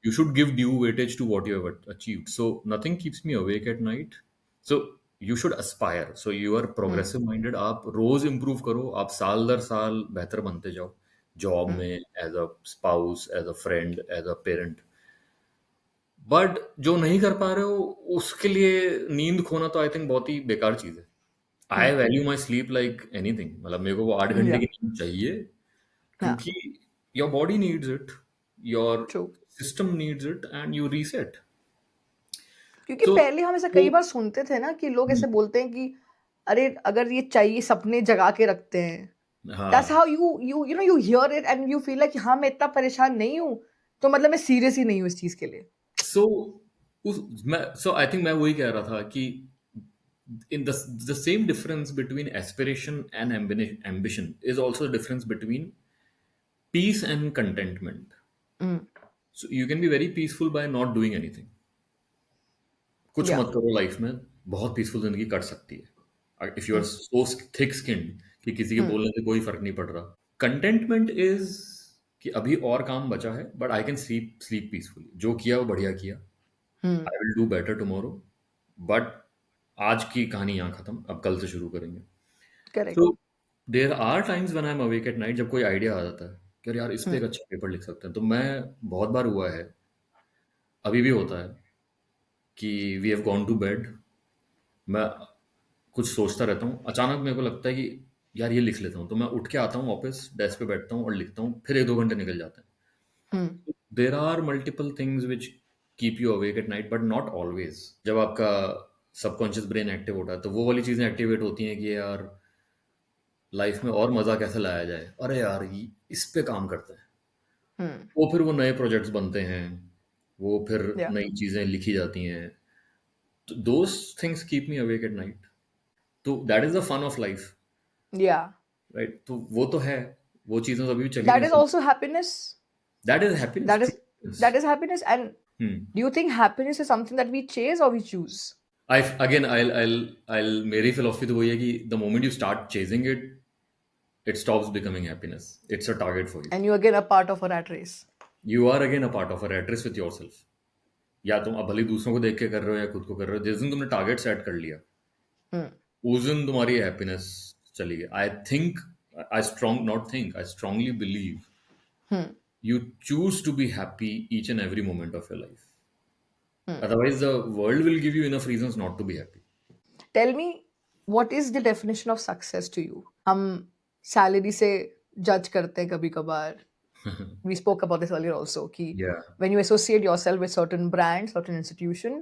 you should give due weightage to what you have achieved. So nothing keeps me awake at night. So you should aspire. So you are progressive minded. आप रोज improve करो, आप साल दर साल बेहतर बनते जाओ, जॉब में, as a spouse, as a friend, as a parent. But जो नहीं कर पा रहे हो उसके लिए नींद खोना तो आई थिंक बहुत ही बेकार चीज है। I value my sleep like anything. मतलब मेरे को वो 8 घंटे या। की नींद चाहिए, हाँ। क्योंकि your body needs it, your true. System needs it, and you reset. क्योंकि तो पहले हम ऐसा वो कई बार सुनते थे ना कि लोग हम्म, ऐसे बोलते हैं कि अरे अगर ये चाहिए, सपने जगा के रखते हैं। दैट्स हाँ। How you here it and you feel like हाँ मैं इतना परेशान नहीं हूँ, तो मतलब मैं सीरियस ही नहीं हूँ इस चीज के लिए। सो सो आई थिंक मैं वही कह रहा था कि in the same difference between aspiration and ambition is also the difference between peace and contentment. So you can be very peaceful by not doing anything. कुछ या। मत करो लाइफ में, बहुत पीसफुल जिंदगी कट सकती है if you are so thick skinned कि किसी के बोलने से कोई फर्क नहीं पड़ रहा। कंटेंटमेंट इज कि अभी और काम बचा है, but I can sleep sleep peacefully. जो किया वो बढ़िया किया, I will do better tomorrow, but आज की कहानी यहाँ खत्म, अब कल से शुरू करेंगे। करेक्ट। तो there are times when I am awake at night, जब कोई आइडिया आ जाता है कि अरे यार इस पे एक अच्छा पेपर लिख सकते हैं, तो मैं बहुत बार हुआ है, अभी भी होता है कि we have gone to bed, मैं कुछ सोचता रहता हूँ, अचानक मेरे को लगता है कि यार ये लिख लेता हूँ, तो मैं उठ के आता हूँ ऑफिस, डेस्क पे बैठता हूँ और लिखता हूँ, फिर 1-2 घंटे निकल जाते हैं। There are multiple things which keep you awake at night, but not always. जब आपका सबकॉन्शियस ब्रेन एक्टिव होता है तो वो वाली चीज़ें एक्टिवेट होती हैं कि यार लाइफ में और मज़ा कैसे लाया जाए, अरे यार इस पे काम करते हैं। वो फिर वो नए प्रोजेक्ट्स बनते हैं, वो फिर या। नई चीज़ें लिखी जाती हैं, तो those things keep me awake at night. तो that is the fun of life, yeah. Right? तो वो तो है, वो चीज़ें तो अभी भी चली दैट नहीं इज सकती। Also happiness. That is happiness, that true is happiness. That is happiness and do you think happiness is something that we chase or we choose? I again I मेरी फिलोसफी तो वही है कि the moment you start chasing it, it stops becoming happiness. It's a target for you. And you again a part of a rat race. You are again a part of a rat race with yourself. या तुम अब भले ही दूसरों को देख के कर रहे हो या खुद को कर रहे हो, जिस दिन तुमने टारगेट सेट कर लिया उस दिन तुम्हारी हैप्पीनेस चली गई। आई think, I strong not think, I strongly believe you choose to be happy each and every moment of your life. Otherwise, the world will give you enough reasons not to be happy. Tell me, what is the definition of success to you? हम salary से जज करते हैं कभी कभार, We spoke about this earlier also, ki Yeah. when you associate yourself with certain brand, certain institution,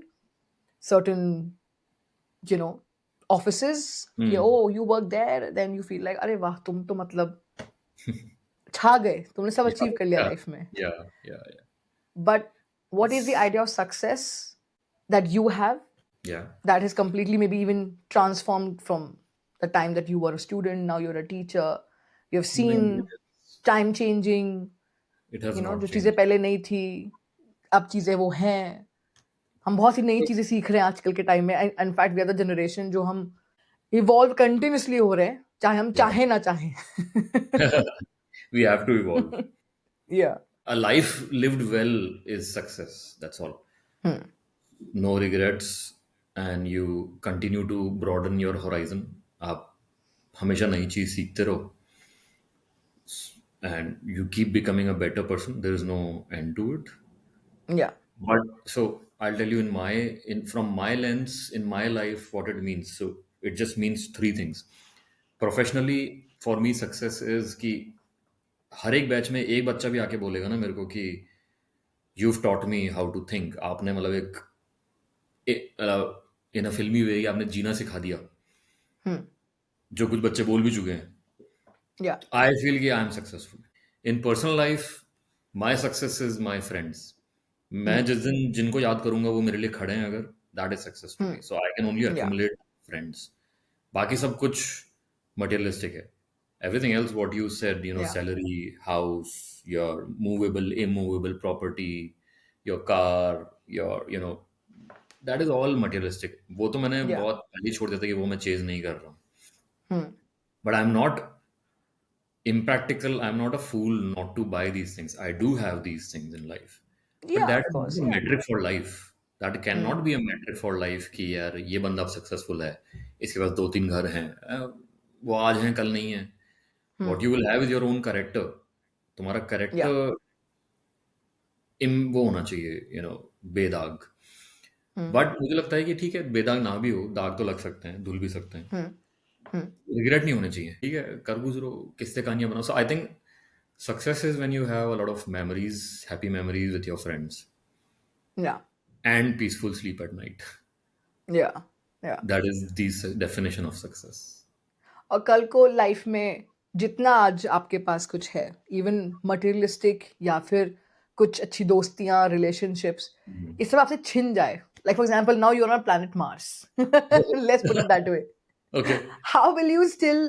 certain, you know, offices, कि Hmm. oh you work there, then you feel like अरे वाह तुम तो मतलब छा गए, तुमने सब Yeah. अचीव कर लिया Yeah. लाइफ में. Yeah. Yeah. But what is the idea of success that you have Yeah. that has completely maybe even transformed from the time that you were a student, now you're a teacher, you have नहीं, seen time changing, it has you know, not जो चीज़ें changed. पहले नहीं थी, अब चीज़ें वो हैं. हम बहुत सी नई चीज़ें सीख रहे हैं आजकल के टाइम में. In fact we are the generation जो हम इवॉल्व कंटिन्यूसली हो रहे हैं, चाहे हम Yeah. चाहें ना चाहें. We have to evolve. Yeah. A life lived well is success. That's all. No regrets, and you continue to broaden your horizon. आप हमेशा नई चीज सीखते रहो, and you keep becoming a better person. There is no end to it. Yeah. But so I'll tell you in from my lens in my life what it means. So it just means three things. Professionally, for me, success is कि हर एक batch में एक बच्चा भी आके बोलेगा ना मेरे को कि you've taught me how to think. आपने मतलब इन अ फिल्मी वे आपने जीना सिखा दिया, जो कुछ बच्चे बोल भी चुके हैं. Yeah. आई फील कि I am successful in personal life. My success is my friends. मैं जिस दिन जिनको याद करूंगा वो मेरे लिए खड़े हैं, अगर that is success to me. So I can only Yeah. Accumulate friends. बाकी सब कुछ मटेरियलिस्टिक है. Everything else, what you said, Yeah. salary, house, your movable, immovable property, your car, that is all materialistic. वो तो मैंने Yeah. बहुत पहले ही छोड़ दिया था कि वो मैं चेज नहीं कर रहा हूँ. But I'm not impractical. I'm not a fool not to buy these things. I do have these things in life. But Yeah, that of is course. not a Yeah. metric for life. That cannot be a metric for life कि यार ये बंदा successful है, इसके पास 2-3 घर हैं, वो आज हैं कल नहीं है. What you will have is your own character. तुम्हारा Yeah. कैरेक्टर वो होना चाहिए, बेदाग. बट मुझे लगता है कि ठीक है, बेदाग ना भी हो, दाग तो लग सकते हैं, धुल भी सकते हैं. रिग्रेट नहीं होने चाहिए. ठीक है, कर गुजरो, किससे कहानियां बनाओ. So I think success is when you have a lot of memories, happy memories with your friends, Yeah. And peaceful sleep at night. Yeah. Yeah. That is the definition of success. और कल को life में जितना आज आपके पास कुछ है, even materialistic या फिर कुछ अच्छी दोस्तियां, रिलेशनशिप्स, इस सब आपसे छिन जाए. Like for example, now you're on planet Mars. Let's put it that way. Okay. How will you still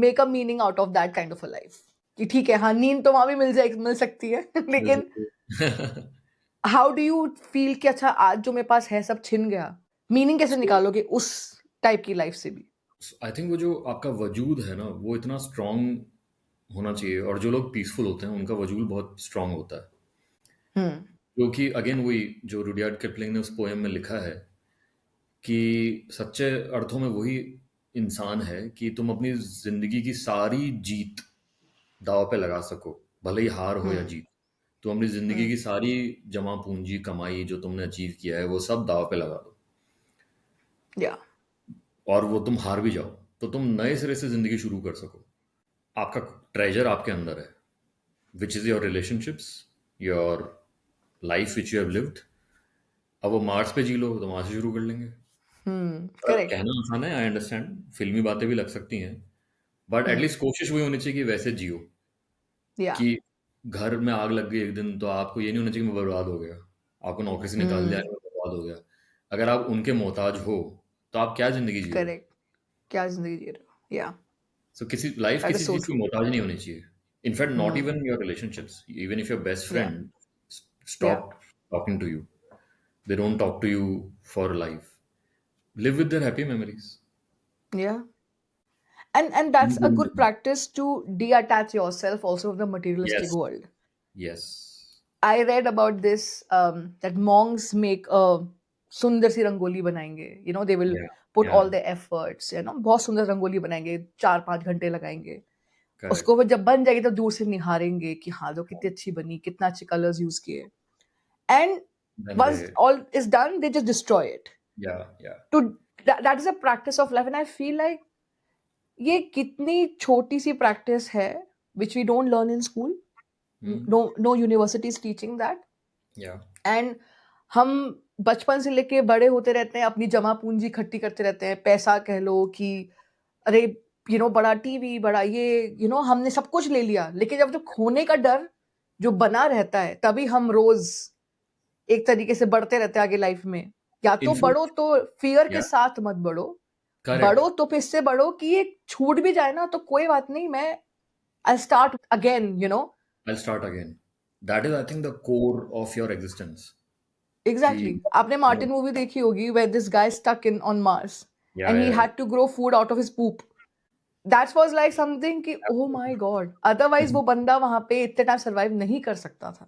make a meaning out of that kind of a life? कि ठीक है, हाँ नींद तो वहां भी मिल सकती है, लेकिन हाउ डू यू फील कि अच्छा आज जो मेरे पास है सब छिन गया, मीनिंग कैसे निकालोगे उस टाइप की लाइफ से भी? आई थिंक वो जो आपका वजूद है ना, वो इतना स्ट्रांग होना चाहिए, और जो लोग पीसफुल होते हैं उनका वजूद बहुत स्ट्रांग होता है. क्योंकि अगेन वही जो रुडयार्ड किपलिंग ने उस पोएम में लिखा है कि सच्चे अर्थों में वही इंसान है कि तुम अपनी जिंदगी की सारी जीत दाव पे लगा सको, भले ही हार हो या जीत. तुम अपनी जिंदगी की सारी जमा पूंजी, कमाई जो तुमने अचीव किया है, वो सब दाव पे लगा दो. या और वो तुम हार भी जाओ तो तुम नए सिरे से जिंदगी शुरू कर सको. आपका ट्रेजर आपके अंदर है, which is your relationships, your life which you have lived. अब वो मार्स पे जी लो तो वहां से शुरू कर लेंगे. करेक्ट. कहना आसान है, आई अंडरस्टैंड, फिल्मी बातें भी लग सकती हैं, बट एटलीस्ट कोशिश वही होनी चाहिए कि वैसे जियो या कि घर में आग लग गई एक दिन तो आपको ये नहीं होना चाहिए कि मैं बर्बाद हो गया, आपको नौकरी से निकाल दिया, मैं बर्बाद हो गया. अगर आप उनके मोहताज हो तो आप क्या जिंदगी जियो. करेक्ट. क्या जिंदगी जी रहे हो. या सो किसी लाइफ दैट इज किसी सो चीज की ट्रू. मोहताज नहीं होनी चाहिए. In fact not even your relationships, even if your best yeah friend stop talking to you, they don't talk to you for life, live with their happy memories. या and that's a good practice to detach yourself also from the materialistic Yes. world. Yes. I read about this that monks make a सुंदर सी रंगोली बनाएंगे, you know, they will Yeah. put Yeah. all their efforts, you know, बहुत सुंदर रंगोली बनाएंगे, 4-5 घंटे लगाएंगे. Correct. उसको वो जब बन जाएगी तो दूर से निहारेंगे कि हाँ लो कितनी अच्छी बनी, कितना अच्छे कलर्स यूज किए. And Then once they, all is done, they just destroy it. yeah, yeah. To that is a practice of life, and I feel like ये कितनी छोटी सी प्रैक्टिस है, which we don't learn in school. No universities teaching that. Yeah. And हम बचपन से लेके बड़े होते रहते हैं, अपनी जमा पूंजी इकट्ठी करते रहते हैं, पैसा कह लो कि अरे बड़ा टीवी, बड़ा ये हमने सब कुछ ले लिया, लेकिन जब जो खोने का डर जो बना रहता है, तभी हम रोज एक तरीके से बढ़ते रहते हैं आगे लाइफ में। या तो बढ़ो तो फियर के साथ मत बढ़ो, बढ़ो तो फिर से बढ़ो कि ये छूट भी जाए ना तो कोई बात नहीं, मैं I'll start again, I'll start again. That is, I think, the core of your existence. Exactly. आपने मार्टिन मूवी देखी होगी where this guy stuck in on Mars and he had to grow food out of his poop. That was like something कि oh my god. Otherwise वो बंदा वहाँ पे इतने time survive नहीं कर सकता था.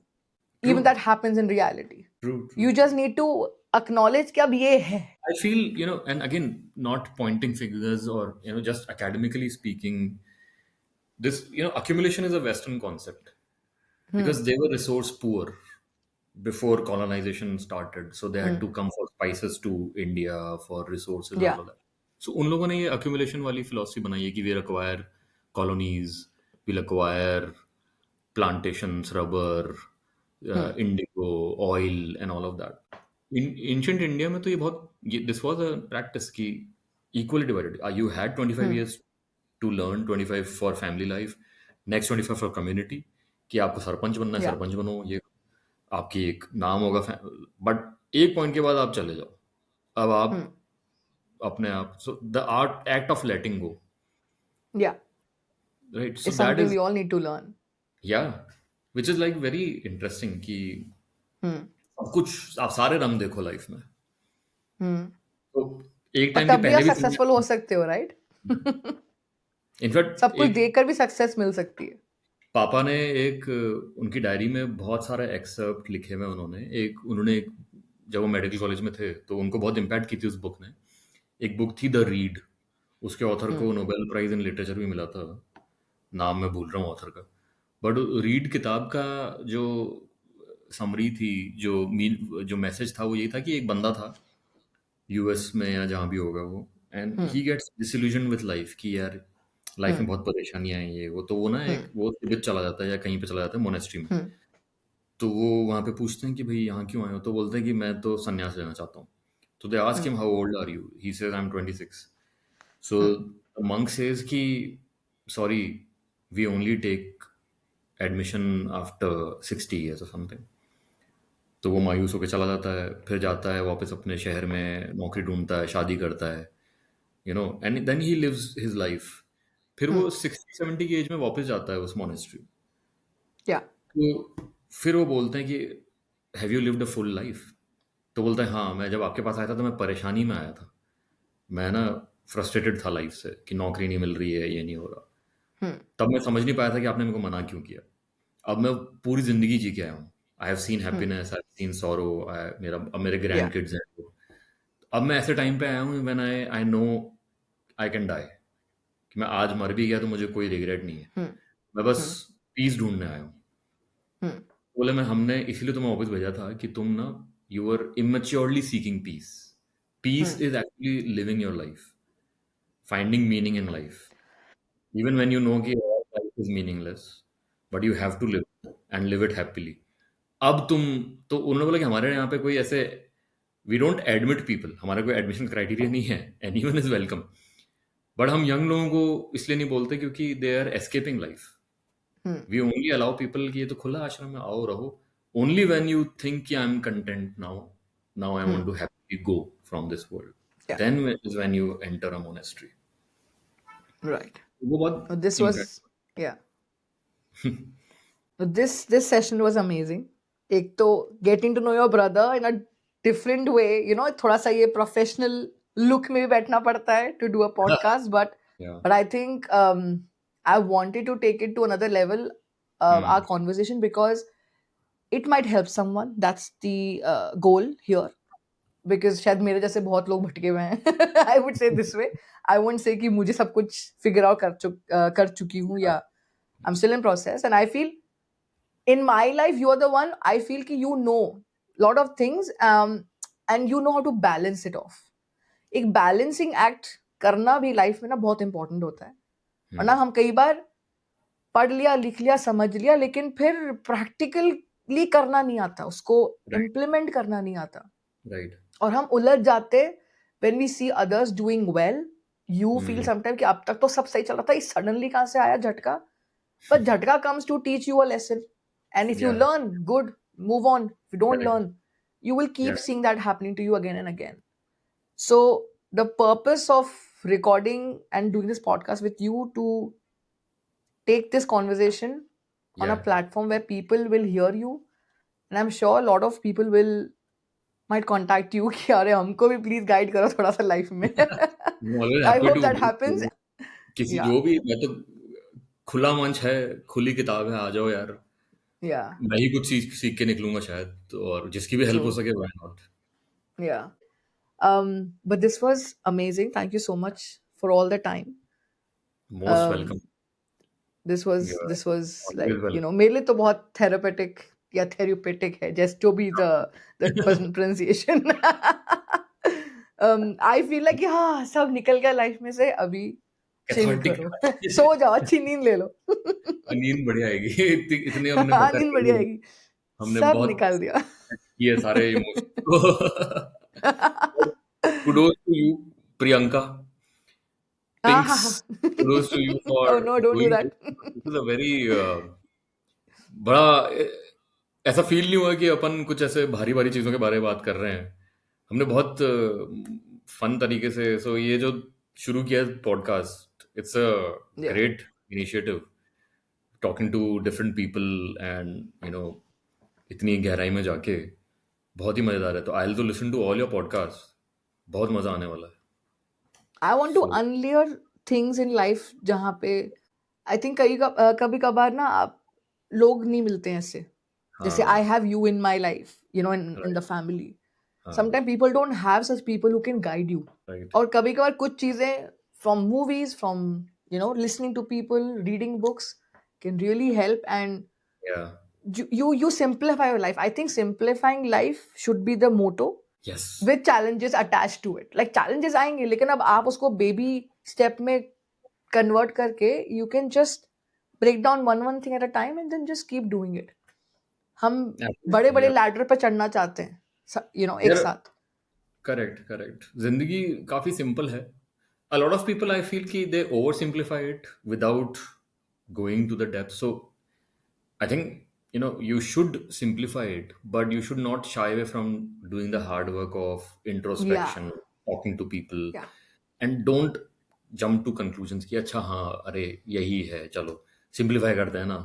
Even that happens in reality. True. You just need to acknowledge कि अब ये है. I feel, and again, not pointing fingers or, just academically speaking, this, accumulation is a Western concept because they were resource poor before colonization started. So they had to come for spices to India, for resources and all that. So उन लोगों ने ये accumulation वाली philosophy बनाई है कि we'll acquire colonies, we'll acquire plantations, rubber, indigo, oil and all of that. In ancient India में तो this was a practice कि equally divided. You had 25 years to learn, 25 for family life, next 25 for community, कि आपको सरपंच बनना है, सरपंच बनो, ये आपकी एक नाम होगा, बट एक पॉइंट के बाद आप चले जाओ, अब आप अपने आप, so the act of letting go, right, so it's something we all need to learn, which is like very interesting कि सब कुछ आप सारे रंग देखो लाइफ में, तो एक टाइम के पहले भी सक्सेसफुल हो सकते हो, राइट? इनफैक्ट सब कुछ देखकर भी सक्सेस मिल सकती है। पापा ने उनकी डायरी में बहुत सारे एक्सर्प्ट लिखे हुए उन्होंने जब वो मेडिकल कॉलेज में थे तो उनको बहुत इम्पैक्ट की थी उस बुक ने। एक बुक थी द रीड, उसके ऑथर को नोबेल प्राइज इन लिटरेचर भी मिला था, नाम मैं भूल रहा हूँ ऑथर का, बट रीड किताब का जो समरी थी, जो मैसेज था वो ये था कि एक बंदा था यूएस में या जहाँ भी होगा वो, and he gets disillusion with life कि यार लाइफ में बहुत परेशानियां हैं ये वो, तो वो ना वो तिब्बत चला जाता है या कहीं पे चला जाता है मोनेस्ट्री में, तो वो वहाँ पे पूछते हैं कि भाई यहाँ क्यों आए हो, तो बोलते हैं कि मैं तो संन्यास लेना चाहता हूँ। तो they ask him how old are you, he says I am 26। So the monk says कि sorry we only take admission after 60 years और समथिंग। तो वो मायूस होकर चला जाता है, फिर जाता है वापस अपने शहर में, नौकरी ढूंढता है, शादी करता है, and then he lives his life. फिर वो 60-70 की एज में वापस जाता है उस मोनेस्ट्री। तो फिर वो बोलते हैं कि have you lived a full life? तो बोलता है हाँ, मैं जब आपके पास आया था तो मैं परेशानी में आया था, मैं ना फ्रस्ट्रेटेड था लाइफ से कि नौकरी नहीं मिल रही है, ये नहीं हो रहा। तब मैं समझ नहीं पाया था कि आपने मेरे को मना क्यों किया। अब मैं पूरी जिंदगी जी के आया हूँ, I have seen happiness, I have seen sorrow, अब मेरे ग्रैंड किड्स हैं। अब मैं ऐसे टाइम पे आया हूँ when I know I can die, कि मैं आज मर भी गया तो मुझे कोई रिग्रेट नहीं है, मैं बस पीस ढूंढने आया हूँ। बोले हमने इसीलिए तुम्हें वापस भेजा था कि तुम ना you are immaturely seeking peace. Peace is actually living your life, finding meaning in life, even when you know कि life is meaningless, but you have to live and live it happily. अब तुम तो उन्होंने बोला कि हमारे यहाँ पे कोई ऐसे वी डोंट एडमिट पीपल, हमारा कोई एडमिशन क्राइटेरिया नहीं है, एनीवन इज वेलकम, बट हम यंग लोगों को इसलिए नहीं बोलते क्योंकि they are escaping life. We only allow people कि ये तो खुला आश्रम में आओ रहो, ओनली व्हेन यू थिंक कि I am content now I want to happily go from this world, then is when you enter a monastery, right? वो बहुत this was this session was amazing. एक तो getting to know your brother in a different way, थोड़ा सा ये professional look में भी बैठना पड़ता है to do a podcast, but I think I wanted to take it to another level, our conversation, because it might help someone. That's the goal here, because शायद मेरे जैसे बहुत लोग भटके हुए हैं। I would say this way, I won't say कि मुझे सब कुछ figure out कर चुकी हूँ या I'm still in process, and I feel in my life you are the one, I feel कि you know lot of things, and you know how to balance it off. एक balancing act करना भी life में ना बहुत important होता है, वरना हम कई बार पढ़ लिया, लिख लिया, समझ लिया, लेकिन फिर प्रैक्टिकली करना नहीं आता, उसको राइट, इम्प्लीमेंट करना नहीं आता। राइट। और हम उलझ जाते when we see others doing well. You feel hmm, sometime कि अब तक तो सब सही चल रहा था, ये सडनली कहाँ से आया झटका? बट झटका comes to teach you a lesson, and if you yeah, learn, good, move on. If you don't correct, learn, you will या, keep seeing that happening to you again and again. So the purpose of recording and doing this podcast with you to take this conversation on या। a platform where people will hear you, and I'm sure a lot of people will might contact you कि अरे हमको भी please guide करो थोड़ा सा life में। Always I happy hope to that happens. किसी Yeah, जो भी, मैं तो खुला मंच है, खुली किताब है, आ जाओ यार। yeah, मैं ही कुछ सीख सीख के निकलूंगा शायद, तो और जिसकी भी हेल्प हो true. सके, why not. Yeah. But this was amazing. Thank you so much for all the time. Most welcome. Um, you are this was always like, you know, welcome. मेरे लिए तो बहुत therapeutic या therapeutic है, just to be the pronunciation. I feel like कि हाँ सब निकल गया लाइफ में से, अभी चिल कैथार्टिक। करो। सो जाओ, अच्छी नींद ले लो। नींद बढ़िया आएगी। इतने हमने हाँ, प्रोसेस नींद कर बढ़िया लिया, आएगी, हमने सब बहुत निकाल दिया। किए सारे इमोशन को। Kudos to you, Priyanka, pinks, kudos to you for Oh no, don't do doing that. this. This is a very बड़ा ऐसा फील नहीं हुआ कि अपन कुछ ऐसे भारी भारी चीजों के बारे में बात कर रहे हैं। हमने बहुत फन तरीके से, सो ये जो शुरू किया podcast, it's a Yeah. Great initiative, talking to different people and इतनी गहराई में जाके बहुत ही मजेदार है। तो I will to listen to all your podcast, बहुत मजा आने वाला है। I want to so unlayer things in life जहाँ पे आई थिंक कभी कभार ना आप लोग नहीं मिलते हैं ऐसे, जैसे हाँ, I have you in my life, you know, in the right, family. हाँ, sometime people don't have such people who can guide you. Right, और कभी कभार कुछ चीजें from movies, from you know listening to people, reading books can really help, and yeah, you simplify your life. I think simplifying life should be the motto yes, with challenges attached to it. Like challenges आएंगे, लेकिन अब आप उसको baby step में convert करके you can just break down one thing at a time and then just keep doing it. हम बड़े बड़े या, लैडर पे चढ़ना चाहते हैं, you know, एक यार, साथ। Correct, correct. जिंदगी काफी सिंपल है। A lot of people, I feel कि they oversimplify it without going to the depth. So I think you should simplify it, but you should not shy away from doing the hard work of Yeah, introspection, talking to people, yeah, and don't jump to conclusions कि अच्छा हाँ अरे यही है, चलो simplify करते हैं ना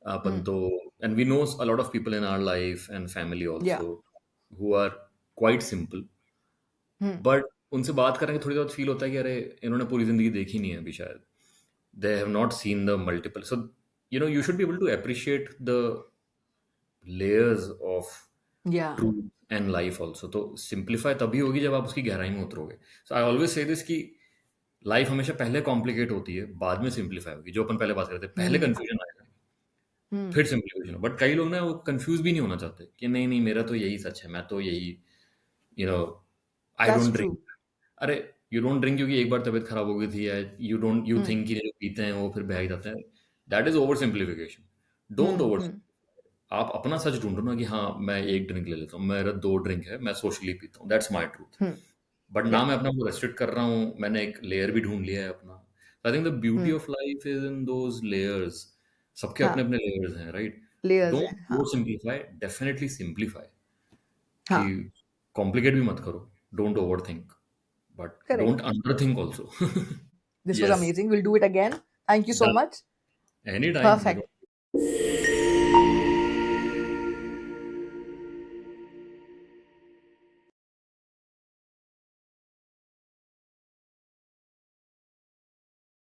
अपन तो। And we know a lot of people in our life and family yeah, also who are quite simple, hmm, but उनसे बात करेंगे थोड़ी बहुत फील होता है कि अरे इन्होंने पूरी जिंदगी देखी नहीं है अभी शायद, they have not seen the multiple. So you should be able to appreciate the layers of yeah, truth and life also. तो सिंप्लीफाई तभी होगी जब आप उसकी गहराई में उतरोगे। So I always say this कि लाइफ हमेशा पहले कॉम्प्लिकेट होती है, बाद में सिंप्लीफाई होगी। जो अपन पहले बात करते थे, पहले hmm, कंफ्यूजन आएगा, hmm, फिर सिंप्लीफिकेशन हो। बट कई लोग ना वो कंफ्यूज भी नहीं होना चाहते कि नहीं नहीं मेरा तो यही सच है, मैं तो यही you know I that's don't drink. true. अरे यू डोंट ड्रिंक क्योंकि एक बार तबीयत खराब हो गई थी, या यू Hmm, थिंक कि जो पीते हैं वो फिर बह ही जाते हैं। That is over simplification. Don't hmm, over. hmm, आप अपना सच ढूंढो ना कि हाँ मैं एक ड्रिंक ले लेता हूँ, मेरा 2 ड्रिंक है, मैं सोशली पीता हूँ, that's my truth. hmm, but ना yeah, मैं अपना को रेस्ट्रिक्ट कर रहा हूँ, मैंने एक लेयर भी ढूंढ लिया है अपना। आई think the beauty hmm, of life is in those layers. सबके अपने हाँ, अपने लेयर्स हैं, राइट। layers डोंट हैं, ओवर हाँ, सिंप्लीफाई, डेफिनेटली सिंप्लीफाई, कि हाँ, कॉम्प्लिकेट भी मत करो, don't over think, but correct. don't underthink also. This was Yes, amazing. We'll do it again. Thank you so done. much. Anytime. Perfect.